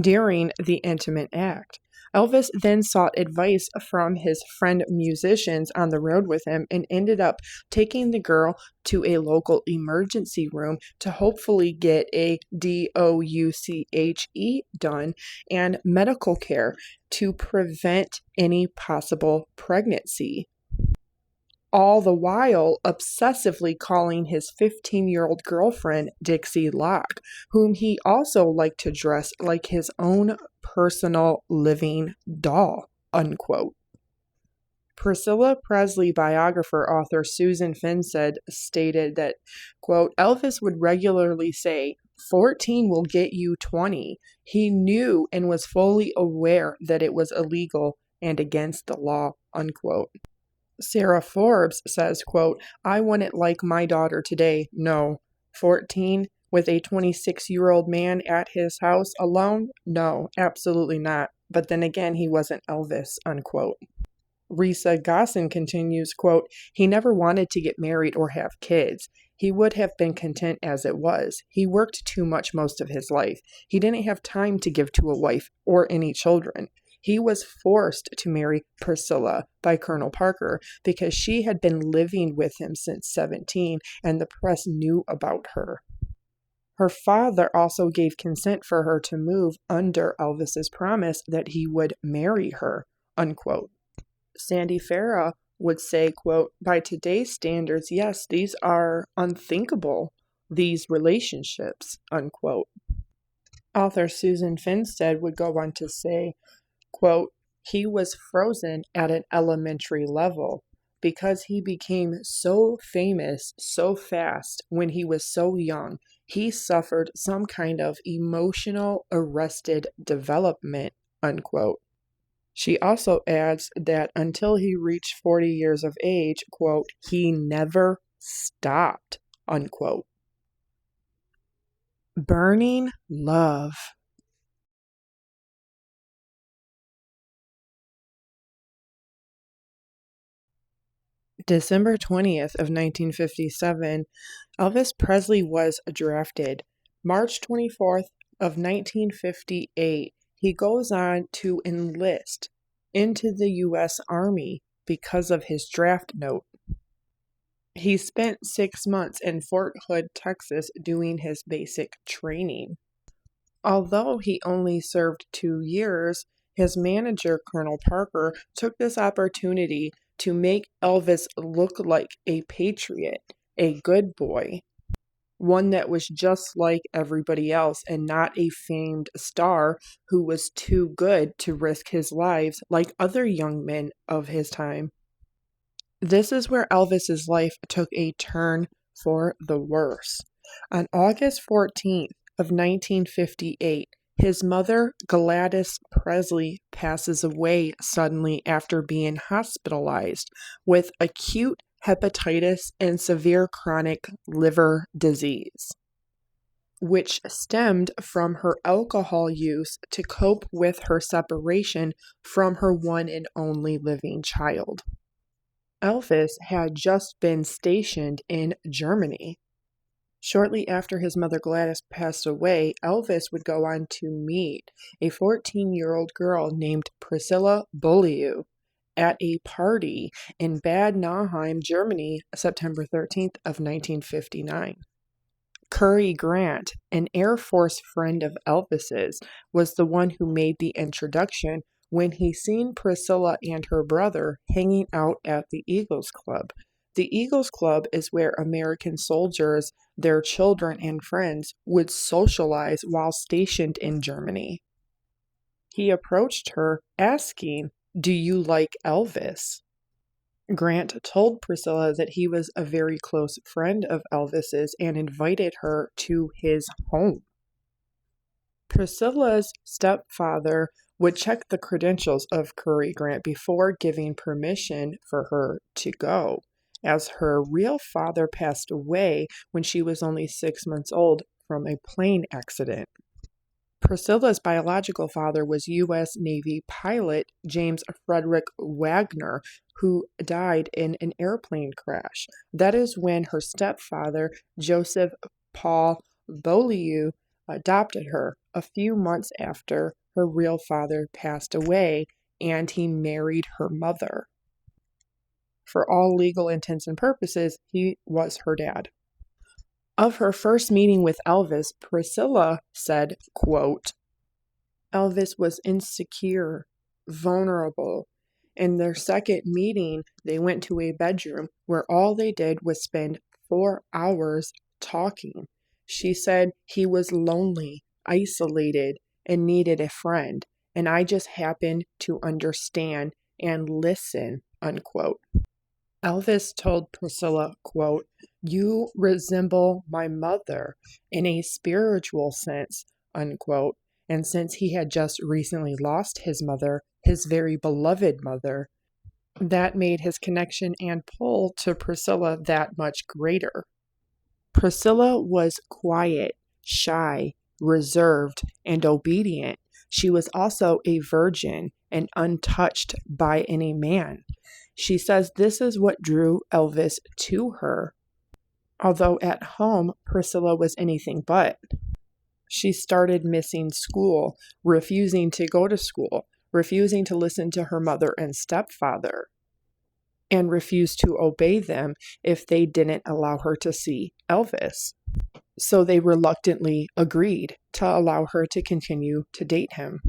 during the intimate act. Elvis then sought advice from his friend musicians on the road with him and ended up taking the girl to a local emergency room to hopefully get a DOUCHE done and medical care to prevent any possible pregnancy. All the while obsessively calling his 15-year-old girlfriend Dixie Locke, whom he also liked to dress like his own personal living doll, unquote. Priscilla Presley biographer author Susan Finstead stated that, quote, Elvis would regularly say, 14 will get you 20. He knew and was fully aware that it was illegal and against the law, unquote. Sarah Forbes says, quote, I wouldn't like my daughter today. No. 14 with a 26-year-old man at his house alone? No, absolutely not. But then again, he wasn't Elvis, unquote. Risa Gossin continues, quote, he never wanted to get married or have kids. He would have been content as it was. He worked too much most of his life. He didn't have time to give to a wife or any children. He was forced to marry Priscilla by Colonel Parker because she had been living with him since 17 and the press knew about her. Her father also gave consent for her to move under Elvis's promise that he would marry her, unquote. Sandy Farah would say, quote, by today's standards, yes, these are unthinkable, these relationships, unquote. Author Susan Finstead would go on to say, quote, he was frozen at an elementary level because he became so famous so fast when he was so young. He suffered some kind of emotional arrested development, unquote. She also adds that until he reached 40 years of age, quote, he never stopped, unquote. Burning love. December 20th of 1957, Elvis Presley was drafted. March 24th of 1958, he goes on to enlist into the U.S. Army because of his draft note. He spent 6 months in Fort Hood, Texas, doing his basic training. Although he only served 2 years, his manager, Colonel Parker, took this opportunity to make Elvis look like a patriot, a good boy, one that was just like everybody else and not a famed star who was too good to risk his lives like other young men of his time. This is where Elvis's life took a turn for the worse. On August 14th of 1958, his mother, Gladys Presley, passes away suddenly after being hospitalized with acute hepatitis and severe chronic liver disease, which stemmed from her alcohol use to cope with her separation from her one and only living child. Elvis had just been stationed in Germany. Shortly after his mother Gladys passed away, Elvis would go on to meet a 14-year-old girl named Priscilla Beaulieu at a party in Bad Nauheim, Germany, September 13th of 1959. Curry Grant, an Air Force friend of Elvis's, was the one who made the introduction when he seen Priscilla and her brother hanging out at the Eagles Club. The Eagles Club is where American soldiers, their children, and friends would socialize while stationed in Germany. He approached her, asking, do you like Elvis? Grant told Priscilla that he was a very close friend of Elvis's and invited her to his home. Priscilla's stepfather would check the credentials of Curry Grant before giving permission for her to go, as her real father passed away when she was only 6 months old from a plane accident. Priscilla's biological father was U.S. Navy pilot James Frederick Wagner, who died in an airplane crash. That is when her stepfather, Joseph Paul Beaulieu, adopted her a few months after her real father passed away, and he married her mother. For all legal intents and purposes, he was her dad. Of her first meeting with Elvis, Priscilla said, quote, Elvis was insecure, vulnerable. In their second meeting, they went to a bedroom where all they did was spend 4 hours talking. She said he was lonely, isolated, and needed a friend, and I just happened to understand and listen, unquote. Elvis told Priscilla, quote, "You resemble my mother in a spiritual sense," unquote. And since he had just recently lost his mother, his very beloved mother, that made his connection and pull to Priscilla that much greater. Priscilla was quiet, shy, reserved, and obedient. She was also a virgin and untouched by any man. She says this is what drew Elvis to her. Although at home, Priscilla was anything but. She started missing school, refusing to go to school, refusing to listen to her mother and stepfather, and refused to obey them if they didn't allow her to see Elvis. So they reluctantly agreed to allow her to continue to date him.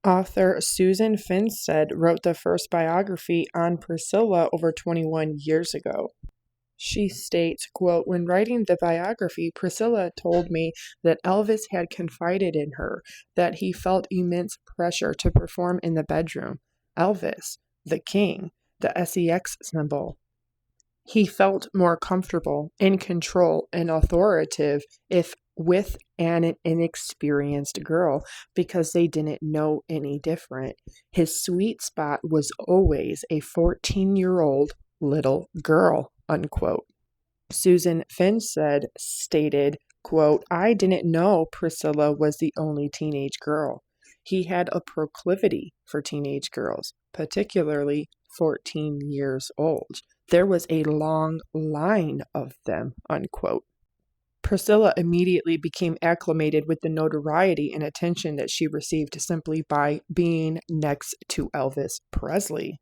Author Susan Finstead wrote the first biography on Priscilla over 21 years ago. She states, quote, "When writing the biography, Priscilla told me that Elvis had confided in her, that he felt immense pressure to perform in the bedroom. Elvis, the king, the sex symbol. He felt more comfortable, in control, and authoritative if with an inexperienced girl because they didn't know any different. His sweet spot was always a 14-year-old little girl," unquote. Susan Finstead stated, quote, "I didn't know Priscilla was the only teenage girl. He had a proclivity for teenage girls, particularly 14 years old. There was a long line of them," unquote. Priscilla immediately became acclimated with the notoriety and attention that she received simply by being next to Elvis Presley.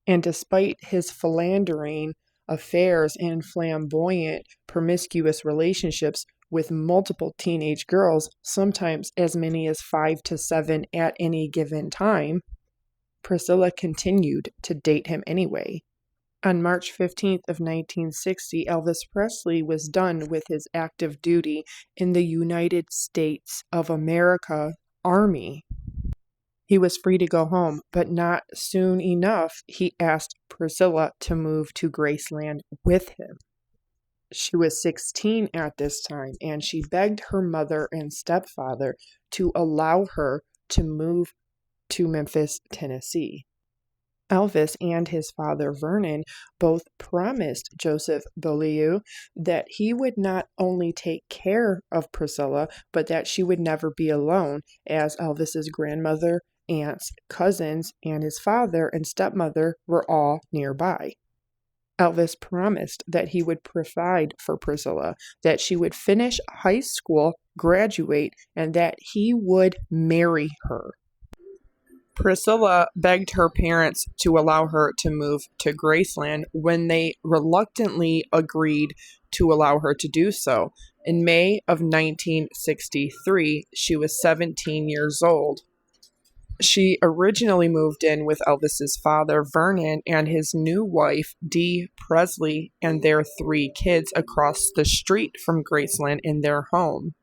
And despite his philandering affairs and flamboyant, promiscuous relationships with multiple teenage girls, sometimes as many as 5 to 7 at any given time, Priscilla continued to date him anyway. On March 15th of 1960, Elvis Presley was done with his active duty in the United States of America Army. He was free to go home, but not soon enough, he asked Priscilla to move to Graceland with him. She was 16 at this time, and she begged her mother and stepfather to allow her to move to Memphis, Tennessee. Elvis and his father Vernon both promised Joseph Beaulieu that he would not only take care of Priscilla, but that she would never be alone, as Elvis's grandmother, aunts, cousins, and his father and stepmother were all nearby. Elvis promised that he would provide for Priscilla, that she would finish high school, graduate, and that he would marry her. Priscilla begged her parents to allow her to move to Graceland when they reluctantly agreed to allow her to do so. In May of 1963, she was 17 years old. She originally moved in with Elvis's father, Vernon, and his new wife, Dee Presley, and their 3 kids across the street from Graceland in their home.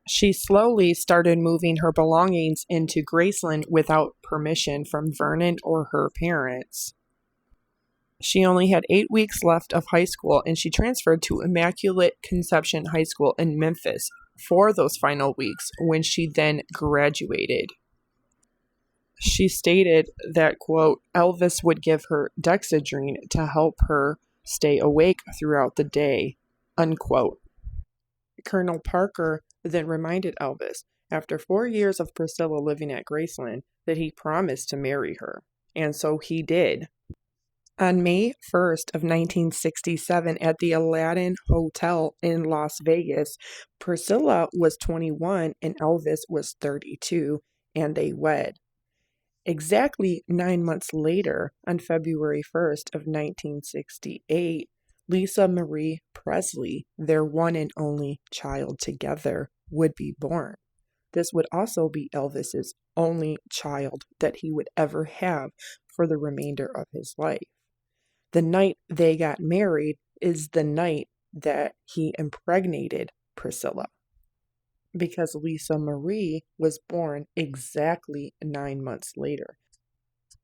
She slowly started moving her belongings into Graceland without permission from Vernon or her parents. She only had 8 weeks left of high school, and she transferred to Immaculate Conception High School in Memphis for those final weeks when she then graduated. She stated that, quote, "Elvis would give her Dexedrine to help her stay awake throughout the day," unquote. Colonel Parker then reminded Elvis, after 4 years of Priscilla living at Graceland, that he promised to marry her, and so he did. On May 1st of 1967, at the Aladdin Hotel in Las Vegas, Priscilla was 21 and Elvis was 32, and they wed. Exactly 9 months later, on February 1st of 1968, Lisa Marie Presley, their one and only child together, would be born. This would also be Elvis's only child that he would ever have for the remainder of his life. The night they got married is the night that he impregnated Priscilla, because Lisa Marie was born exactly 9 months later.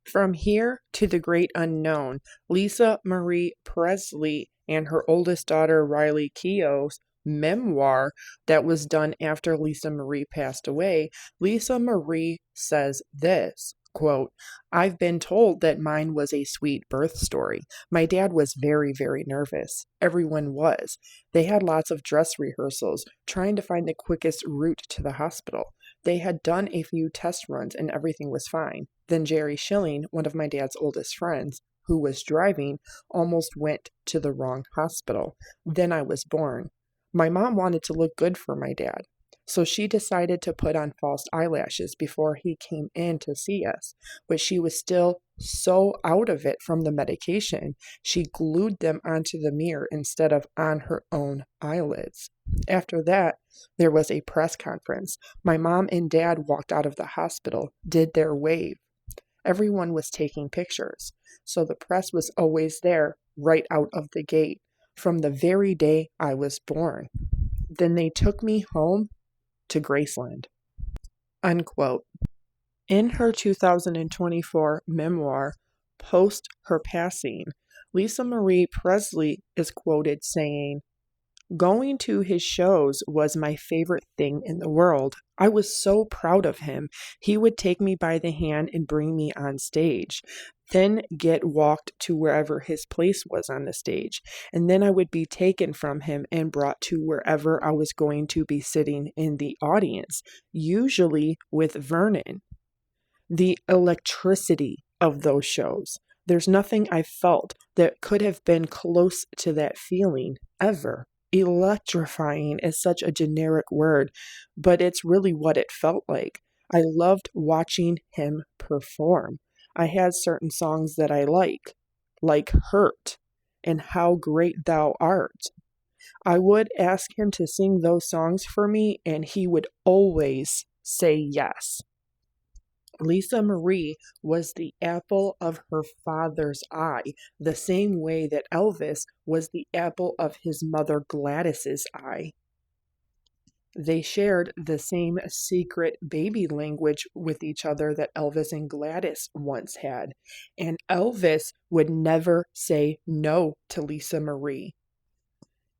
From here to the great unknown, Lisa Marie Presley and her oldest daughter Riley Keough's memoir that was done after Lisa Marie passed away, Lisa Marie says this, quote, "I've been told that mine was a sweet birth story. My dad was very, very nervous. Everyone was. They had lots of dress rehearsals, trying to find the quickest route to the hospital. They had done a few test runs and everything was fine. Then Jerry Schilling, one of my dad's oldest friends, who was driving, almost went to the wrong hospital. Then I was born. My mom wanted to look good for my dad, so she decided to put on false eyelashes before he came in to see us. But she was still so out of it from the medication, she glued them onto the mirror instead of on her own eyelids. After that, there was a press conference. My mom and dad walked out of the hospital, did their wave. Everyone was taking pictures, so the press was always there right out of the gate from the very day I was born. Then they took me home to Graceland." Unquote. In her 2024 memoir, Post Her Passing, Lisa Marie Presley is quoted saying, "Going to his shows was my favorite thing in the world. I was so proud of him. He would take me by the hand and bring me on stage, then get walked to wherever his place was on the stage, and then I would be taken from him and brought to wherever I was going to be sitting in the audience, usually with Vernon. The electricity of those shows. There's nothing I felt that could have been close to that feeling ever. Electrifying is such a generic word, but it's really what it felt like. I loved watching him perform. I had certain songs that I like Hurt and How Great Thou Art. I would ask him to sing those songs for me, and he would always say yes." Lisa Marie was the apple of her father's eye, the same way that Elvis was the apple of his mother Gladys's eye. They shared the same secret baby language with each other that Elvis and Gladys once had, and Elvis would never say no to Lisa Marie.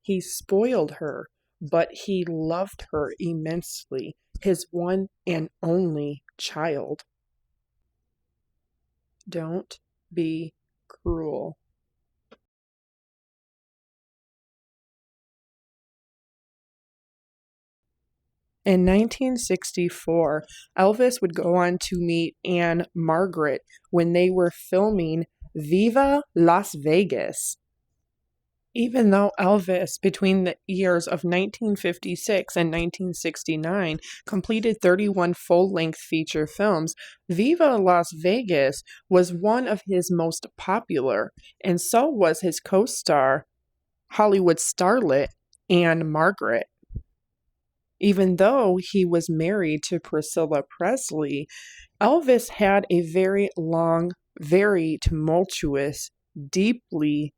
He spoiled her, but he loved her immensely, his one and only child. Don't be cruel. In 1964, Elvis would go on to meet Anne Margaret when they were filming Viva Las Vegas. Even though Elvis, between the years of 1956 and 1969, completed 31 full-length feature films, Viva Las Vegas was one of his most popular, and so was his co-star, Hollywood starlet Anne Margaret. Even though he was married to Priscilla Presley, Elvis had a very long, very tumultuous, deeply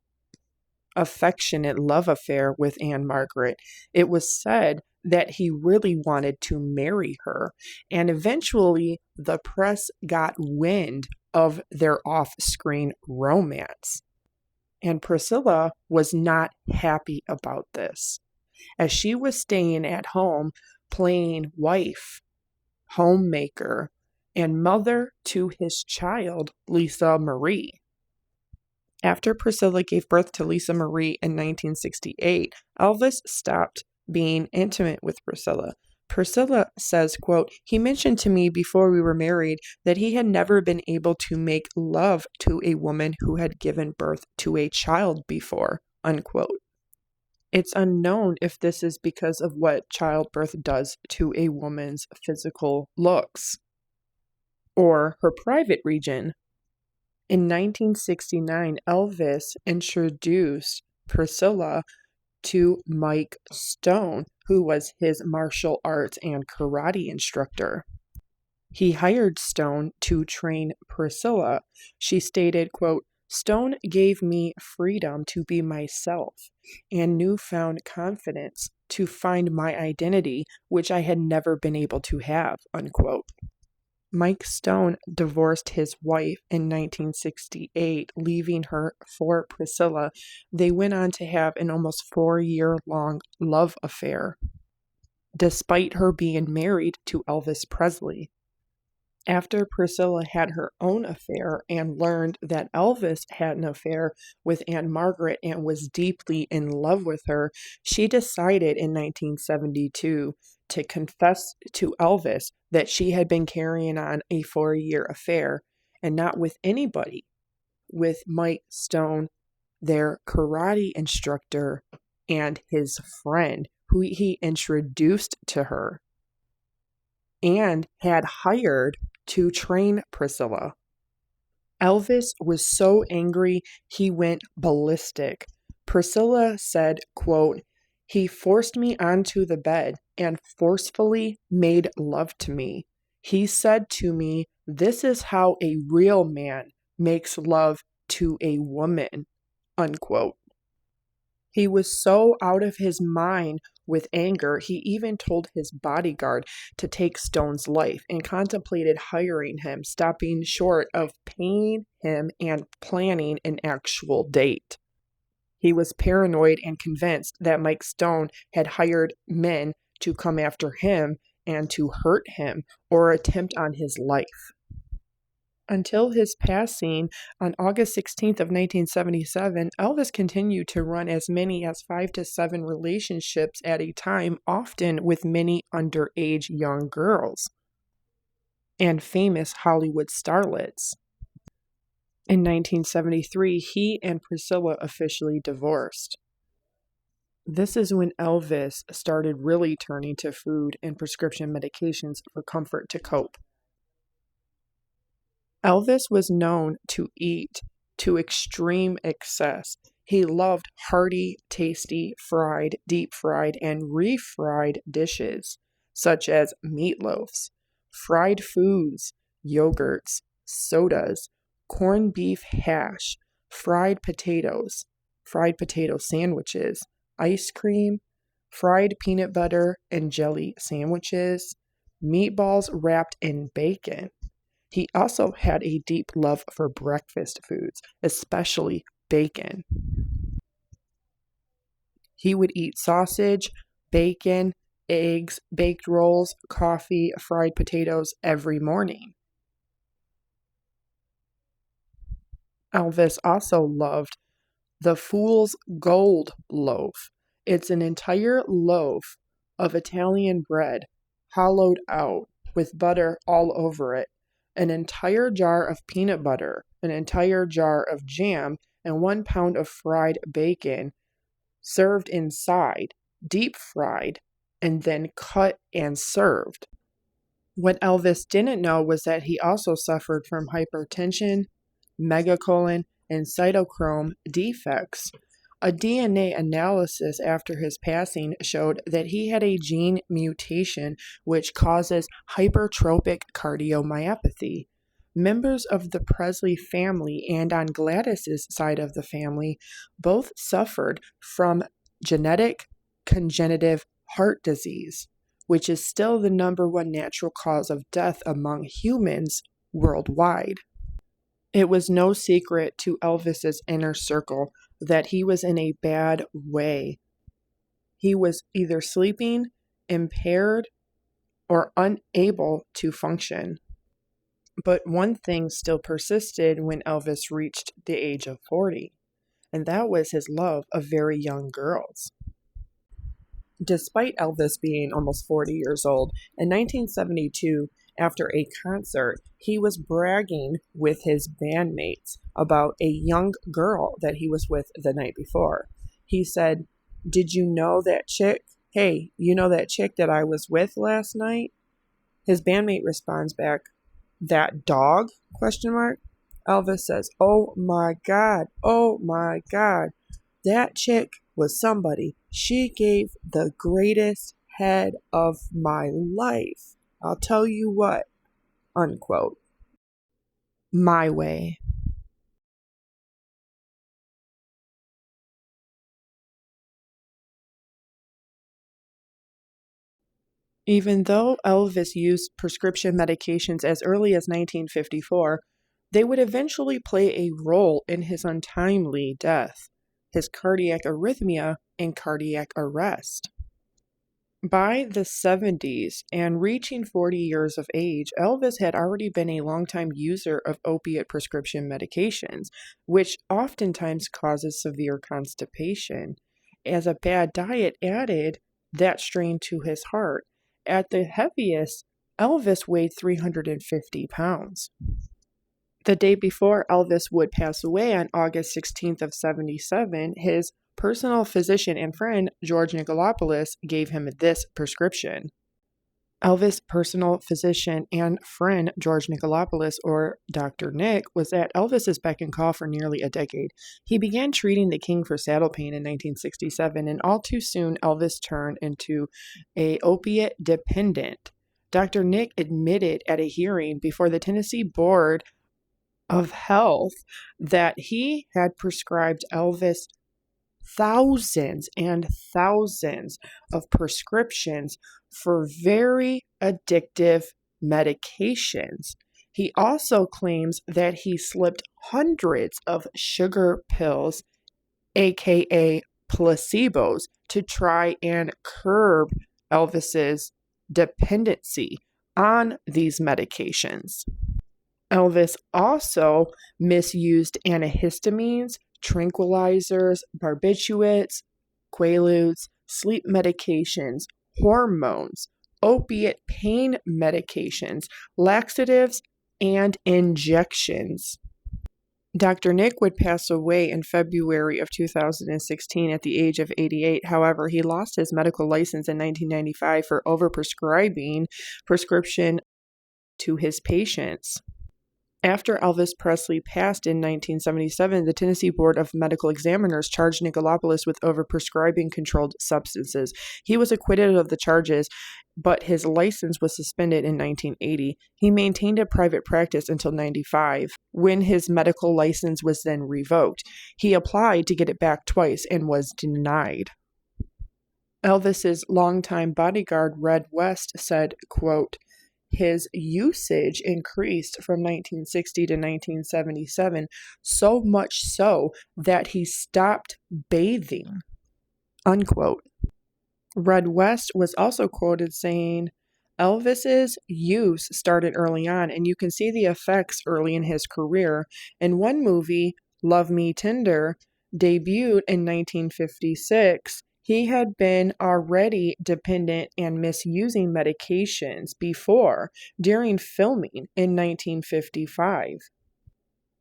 affectionate love affair with Anne Margaret. It was said that he really wanted to marry her, and eventually the press got wind of their off-screen romance. And Priscilla was not happy about this, as she was staying at home playing wife, homemaker, and mother to his child, Lisa Marie. After Priscilla gave birth to Lisa Marie in 1968, Elvis stopped being intimate with Priscilla. Priscilla says, quote, "He mentioned to me before we were married that he had never been able to make love to a woman who had given birth to a child before," unquote. It's unknown if this is because of what childbirth does to a woman's physical looks or her private region. In 1969, Elvis introduced Priscilla to Mike Stone, who was his martial arts and karate instructor. He hired Stone to train Priscilla. She stated, quote, "Stone gave me freedom to be myself and newfound confidence to find my identity, which I had never been able to have," unquote. Mike Stone divorced his wife in 1968, leaving her for Priscilla. They went on to have an almost 4-year-long love affair, despite her being married to Elvis Presley. After Priscilla had her own affair and learned that Elvis had an affair with Aunt Margaret and was deeply in love with her, she decided in 1972 to confess to Elvis that she had been carrying on a 4-year affair, and not with anybody, with Mike Stone, their karate instructor, and his friend, who he introduced to her and had hired to train Priscilla. Elvis was so angry he went ballistic. Priscilla said, quote, "He forced me onto the bed and forcefully made love to me. He said to me, 'This is how a real man makes love to a woman,'" unquote. He was so out of his mind with anger, he even told his bodyguard to take Stone's life and contemplated hiring him, stopping short of paying him and planning an actual date. He was paranoid and convinced that Mike Stone had hired men to come after him and to hurt him or attempt on his life. Until his passing on August 16th of 1977, Elvis continued to run as many as 5 to 7 relationships at a time, often with many underage young girls and famous Hollywood starlets. In 1973, he and Priscilla officially divorced. This is when Elvis started really turning to food and prescription medications for comfort to cope. Elvis was known to eat to extreme excess. He loved hearty, tasty, fried, deep fried, and refried dishes, such as meatloafs, fried foods, yogurts, sodas, corned beef hash, fried potato sandwiches, ice cream, fried peanut butter and jelly sandwiches, meatballs wrapped in bacon. He also had a deep love for breakfast foods, especially bacon. He would eat sausage, bacon, eggs, baked rolls, coffee, fried potatoes every morning. Elvis also loved the Fool's Gold loaf. It's an entire loaf of Italian bread, hollowed out, with butter all over it, an entire jar of peanut butter, an entire jar of jam, and 1 pound of fried bacon served inside, deep fried, and then cut and served. What Elvis didn't know was that he also suffered from hypertension, megacolon, and cytochrome defects. A DNA analysis after his passing showed that he had a gene mutation which causes hypertrophic cardiomyopathy. Members of the Presley family and on Gladys's side of the family both suffered from genetic congenitive heart disease, which is still the #1 natural cause of death among humans worldwide. It was no secret to Elvis's inner circle that he was in a bad way. He was either sleeping, impaired, or unable to function. But one thing still persisted when Elvis reached the age of 40, and that was his love of very young girls. Despite Elvis being almost 40 years old, in 1972, after a concert, he was bragging with his bandmates about a young girl that he was with the night before. He said, "Did you know that chick? Hey, you know that chick that I was with last night?" His bandmate responds back, "That dog?" Question mark. Elvis says, "Oh my God, oh my God. That chick was somebody. She gave the greatest head of my life. I'll tell you what," unquote. My way. Even though Elvis used prescription medications as early as 1954, they would eventually play a role in his untimely death, his cardiac arrhythmia, and cardiac arrest. By the 70s and reaching 40 years of age, Elvis had already been a longtime user of opiate prescription medications, which oftentimes causes severe constipation, as a bad diet added that strain to his heart. At the heaviest, Elvis weighed 350 pounds. The day before Elvis would pass away on August 16th of 77, his personal physician and friend, George Nicolopoulos, gave him this prescription. Elvis' personal physician and friend, George Nicolopoulos, or Dr. Nick, was at Elvis's beck and call for nearly a decade. He began treating the king for saddle pain in 1967, and all too soon, Elvis turned into an opiate dependent. Dr. Nick admitted at a hearing before the Tennessee Board of Health that he had prescribed Elvis thousands and thousands of prescriptions for very addictive medications. He also claims that he slipped hundreds of sugar pills, aka placebos, to try and curb Elvis's dependency on these medications. Elvis also misused antihistamines, tranquilizers, barbiturates, quaaludes, sleep medications, hormones, opiate pain medications, laxatives, and injections. Dr. Nick would pass away in February of 2016 at the age of 88. However, he lost his medical license in 1995 for overprescribing prescription to his patients. After Elvis Presley passed in 1977, the Tennessee Board of Medical Examiners charged Nicolopoulos with overprescribing controlled substances. He was acquitted of the charges, but his license was suspended in 1980. He maintained a private practice until 1995, when his medical license was then revoked. He applied to get it back twice and was denied. Elvis's longtime bodyguard, Red West, said, quote, "His usage increased from 1960 to 1977, so much so that he stopped bathing," unquote. Red West was also quoted saying, "Elvis's use started early on, and you can see the effects early in his career. In one movie, Love Me Tender, debuted in 1956, he had been already dependent and misusing medications during filming in 1955.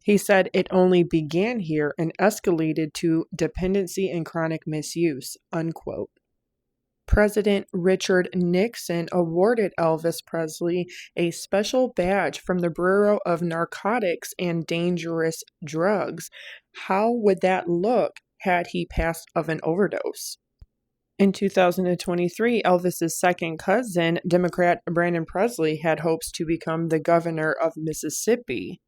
He said it only began here and escalated to dependency and chronic misuse," unquote. President Richard Nixon awarded Elvis Presley a special badge from the Bureau of Narcotics and Dangerous Drugs. How would that look had he passed of an overdose? In 2023, Elvis's second cousin, Democrat Brandon Presley, had hopes to become the governor of Mississippi.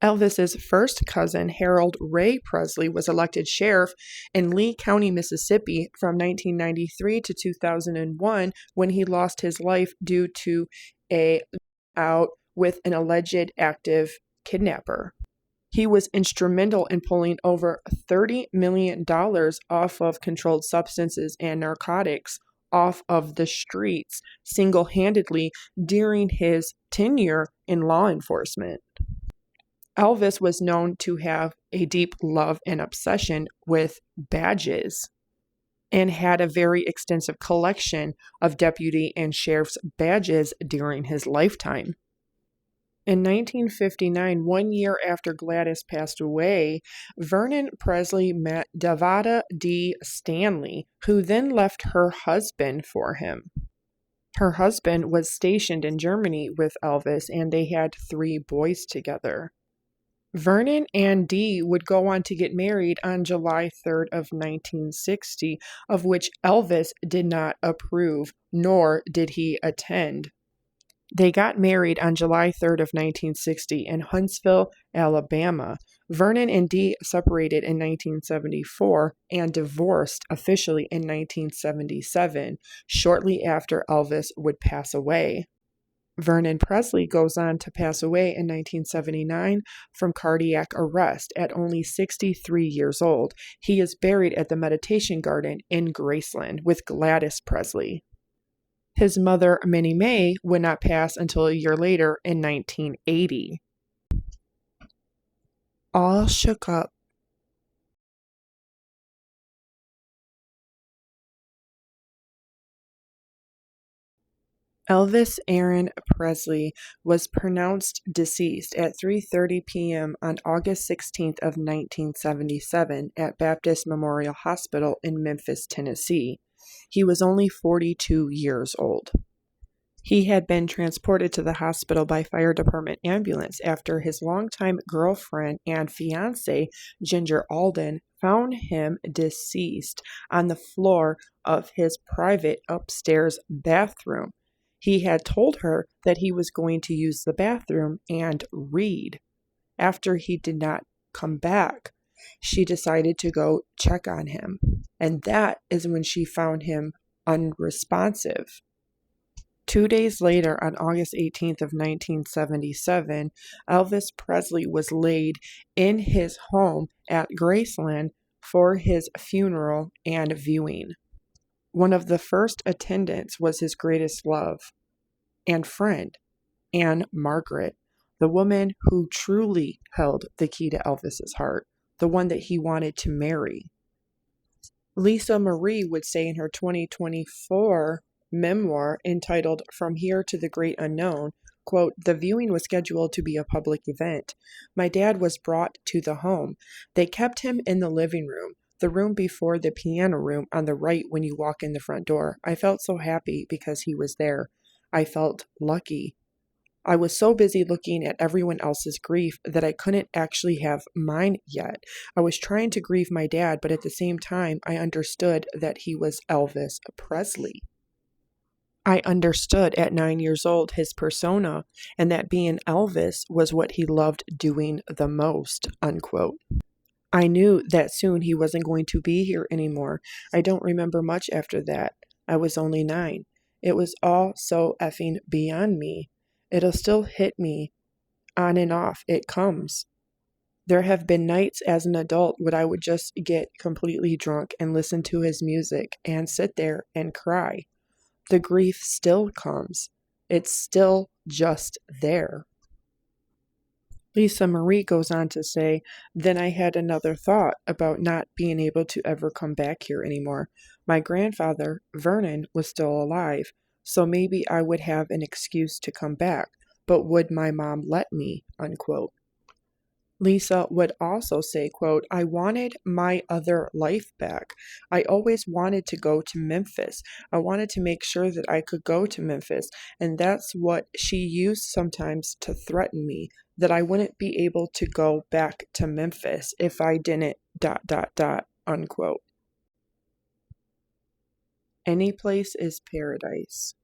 Elvis's first cousin, Harold Ray Presley, was elected sheriff in Lee County, Mississippi from 1993 to 2001 when he lost his life due to a out with an alleged active kidnapper. He was instrumental in pulling over $30 million off of controlled substances and narcotics off of the streets single-handedly during his tenure in law enforcement. Elvis was known to have a deep love and obsession with badges and had a very extensive collection of deputy and sheriff's badges during his lifetime. In 1959, 1 year after Gladys passed away, Vernon Presley met Devada D. Stanley, who then left her husband for him. Her husband was stationed in Germany with Elvis, and they had 3 boys together. Vernon and Dee would go on to get married on July 3rd of 1960, of which Elvis did not approve, nor did he attend. They got married on July 3rd of 1960 in Huntsville, Alabama. Vernon and Dee separated in 1974 and divorced officially in 1977, shortly after Elvis would pass away. Vernon Presley goes on to pass away in 1979 from cardiac arrest at only 63 years old. He is buried at the Meditation Garden in Graceland with Gladys Presley. His mother, Minnie Mae, would not pass until a year later in 1980. All shook up. Elvis Aaron Presley was pronounced deceased at 3:30 p.m. on August 16th of 1977 at Baptist Memorial Hospital in Memphis, Tennessee. He was only 42 years old. He had been transported to the hospital by fire department ambulance after his longtime girlfriend and fiancée, Ginger Alden, found him deceased on the floor of his private upstairs bathroom. He had told her that he was going to use the bathroom and read. After he did not come back, she decided to go check on him, and that is when she found him unresponsive. 2 days later, on August 18th of 1977, Elvis Presley was laid in his home at Graceland for his funeral and viewing. One of the first attendants was his greatest love and friend, Anne Margaret, the woman who truly held the key to Elvis's heart, the one that he wanted to marry. Lisa Marie would say in her 2024 memoir entitled From Here to the Great Unknown, quote, "The viewing was scheduled to be a public event. My dad was brought to the home. They kept him in the living room, the room before the piano room on the right when you walk in the front door. I felt so happy because he was there. I felt lucky. I was so busy looking at everyone else's grief that I couldn't actually have mine yet. I was trying to grieve my dad, but at the same time, I understood that he was Elvis Presley. I understood at 9 years old his persona and that being Elvis was what he loved doing the most," unquote. I knew that soon he wasn't going to be here anymore. I don't remember much after that. I was only 9. It was all so effing beyond me. It'll still hit me on and off. It comes. There have been nights as an adult when I would just get completely drunk and listen to his music and sit there and cry. The grief still comes. It's still just there. Lisa Marie goes on to say, "Then I had another thought about not being able to ever come back here anymore. My grandfather, Vernon, was still alive, so maybe I would have an excuse to come back, but would my mom let me?" unquote. Lisa would also say, quote, "I wanted my other life back. I always wanted to go to Memphis. I wanted to make sure that I could go to Memphis, and that's what she used sometimes to threaten me, that I wouldn't be able to go back to Memphis if I didn't ... unquote. Any place is paradise.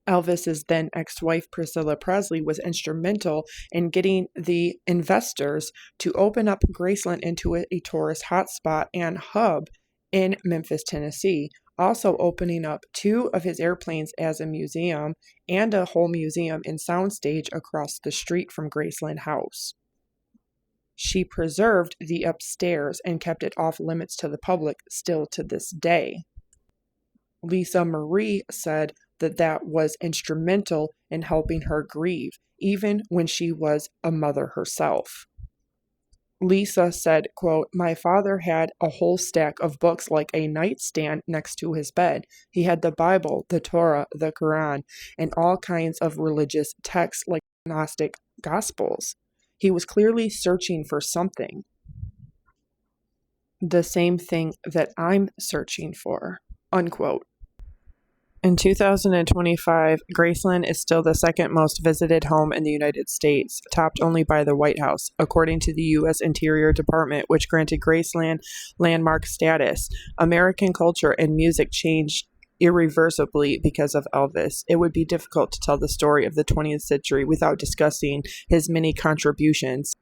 Elvis's then ex-wife Priscilla Presley was instrumental in getting the investors to open up Graceland into a tourist hotspot and hub in Memphis, Tennessee, also opening up 2 of his airplanes as a museum and a whole museum and soundstage across the street from Graceland House. She preserved the upstairs and kept it off limits to the public still to this day. Lisa Marie said that was instrumental in helping her grieve, even when she was a mother herself. Lisa said, quote, "My father had a whole stack of books like a nightstand next to his bed. He had the Bible, the Torah, the Quran, and all kinds of religious texts like Gnostic Gospels. He was clearly searching for something. The same thing that I'm searching for," unquote. In 2025, Graceland is still the second most visited home in the United States, topped only by the White House, according to the U.S. Interior Department, which granted Graceland landmark status. American culture and music changed irreversibly because of Elvis. It would be difficult to tell the story of the 20th century without discussing his many contributions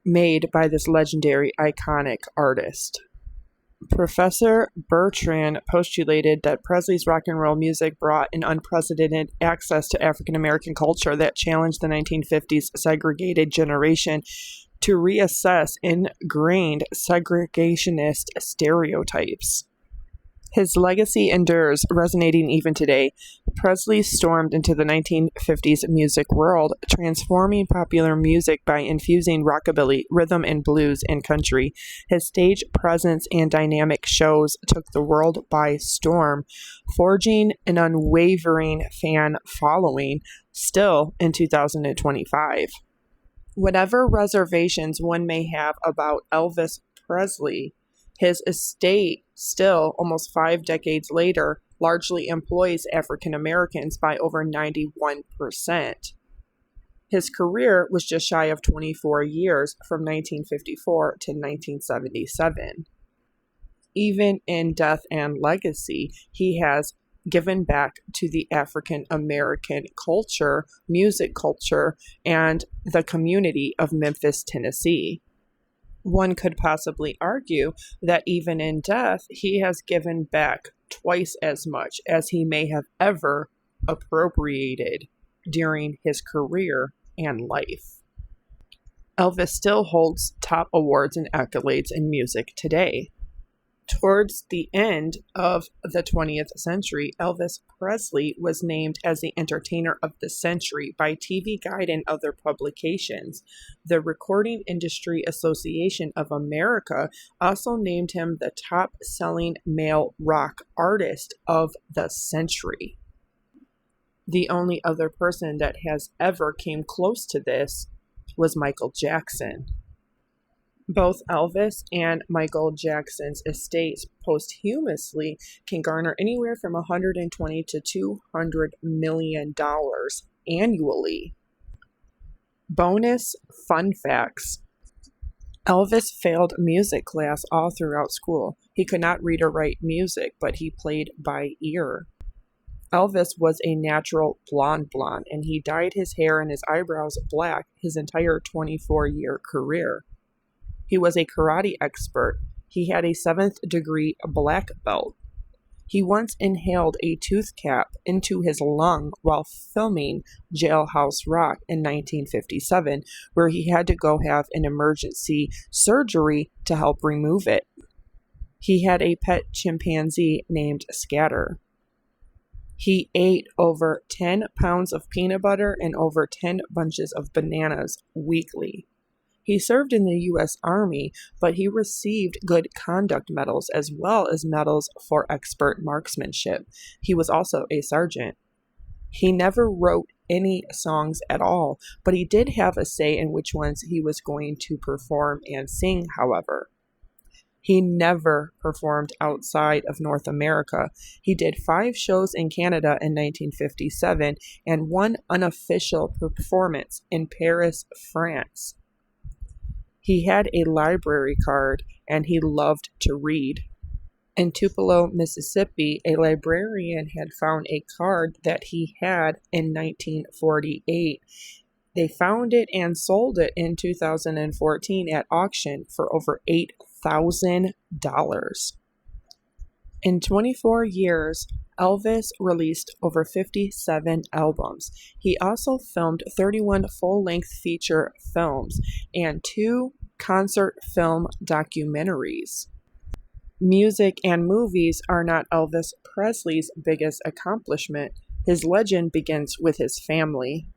made by this legendary, iconic artist. Professor Bertrand postulated that Presley's rock and roll music brought an unprecedented access to African American culture that challenged the 1950s segregated generation to reassess ingrained segregationist stereotypes. His legacy endures, resonating even today. Presley stormed into the 1950s music world, transforming popular music by infusing rockabilly, rhythm and blues, and country. His stage presence and dynamic shows took the world by storm, forging an unwavering fan following, still in 2025. Whatever reservations one may have about Elvis Presley, his estate still, almost 5 decades later, largely employs African Americans by over 91%. His career was just shy of 24 years, from 1954 to 1977. Even in death and legacy, he has given back to the African American culture, music culture, and the community of Memphis, Tennessee. One could possibly argue that even in death, he has given back twice as much as he may have ever appropriated during his career and life. Elvis still holds top awards and accolades in music today. Towards the end of the 20th century, Elvis Presley was named as the Entertainer of the Century by TV Guide and other publications. The Recording Industry Association of America also named him the top-selling male rock artist of the century. The only other person that has ever came close to this was Michael Jackson. Both Elvis and Michael Jackson's estates posthumously can garner anywhere from $120 to $200 million annually. Bonus fun facts. Elvis failed music class all throughout school. He could not read or write music, but he played by ear. Elvis was a natural blonde, and he dyed his hair and his eyebrows black his entire 24-year career. He was a karate expert. He had a 7th degree black belt. He once inhaled a tooth cap into his lung while filming Jailhouse Rock in 1957, where he had to go have an emergency surgery to help remove it. He had a pet chimpanzee named Scatter. He ate over 10 pounds of peanut butter and over 10 bunches of bananas weekly. He served in the U.S. Army, but he received good conduct medals as well as medals for expert marksmanship. He was also a sergeant. He never wrote any songs at all, but he did have a say in which ones he was going to perform and sing, however. He never performed outside of North America. He did 5 shows in Canada in 1957 and 1 unofficial performance in Paris, France. He had a library card, and he loved to read. In Tupelo, Mississippi, a librarian had found a card that he had in 1948. They found it and sold it in 2014 at auction for over $8,000. In 24 years, Elvis released over 57 albums. He also filmed 31 full-length feature films and 2 concert film documentaries. Music and movies are not Elvis Presley's biggest accomplishment. His legend begins with his family.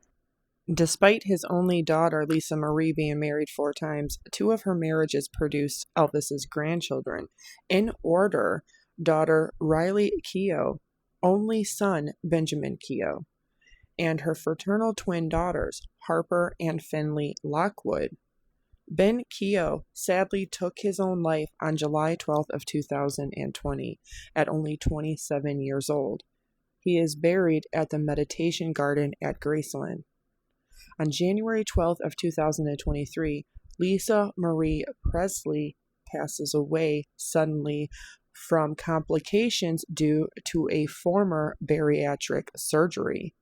Despite his only daughter, Lisa Marie, being married 4 times, 2 of her marriages produced Elvis's grandchildren. In order, daughter Riley Keough, only son Benjamin Keough, and her fraternal twin daughters, Harper and Finley Lockwood. Ben Keough sadly took his own life on July 12th of 2020 at only 27 years old. He is buried at the Meditation Garden at Graceland. On January 12th of 2023, Lisa Marie Presley passes away suddenly from complications due to a former bariatric surgery.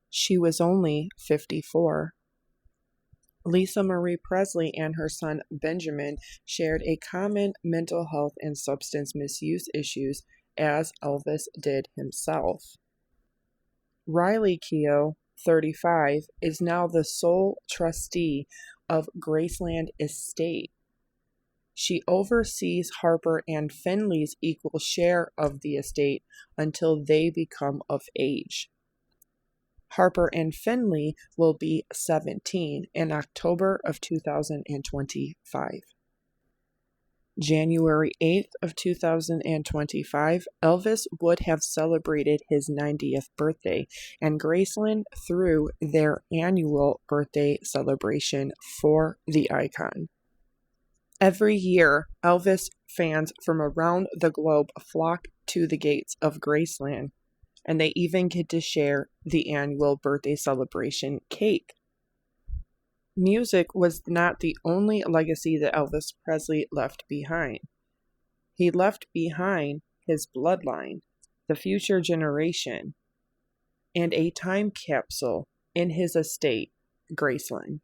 She was only 54. Lisa Marie Presley and her son Benjamin shared a common mental health and substance misuse issues, as Elvis did himself. Riley Keough, 35, is now the sole trustee of Graceland Estate. She oversees Harper and Finley's equal share of the estate until they become of age. Harper and Finley will be 17 in October of 2025. January 8th of 2025, Elvis would have celebrated his 90th birthday, and Graceland threw their annual birthday celebration for the icon. Every year, Elvis fans from around the globe flock to the gates of Graceland, and they even get to share the annual birthday celebration cake. Music was not the only legacy that Elvis Presley left behind. He left behind his bloodline, the future generation, and a time capsule in his estate, Graceland.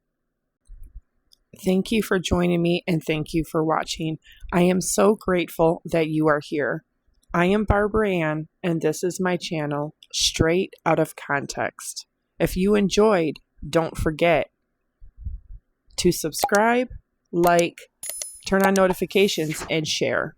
Thank you for joining me, and thank you for watching. I am so grateful that you are here. I am Barbara Ann, and this is my channel, Straight Out of Context. If you enjoyed, don't forget to subscribe, like, turn on notifications, and share.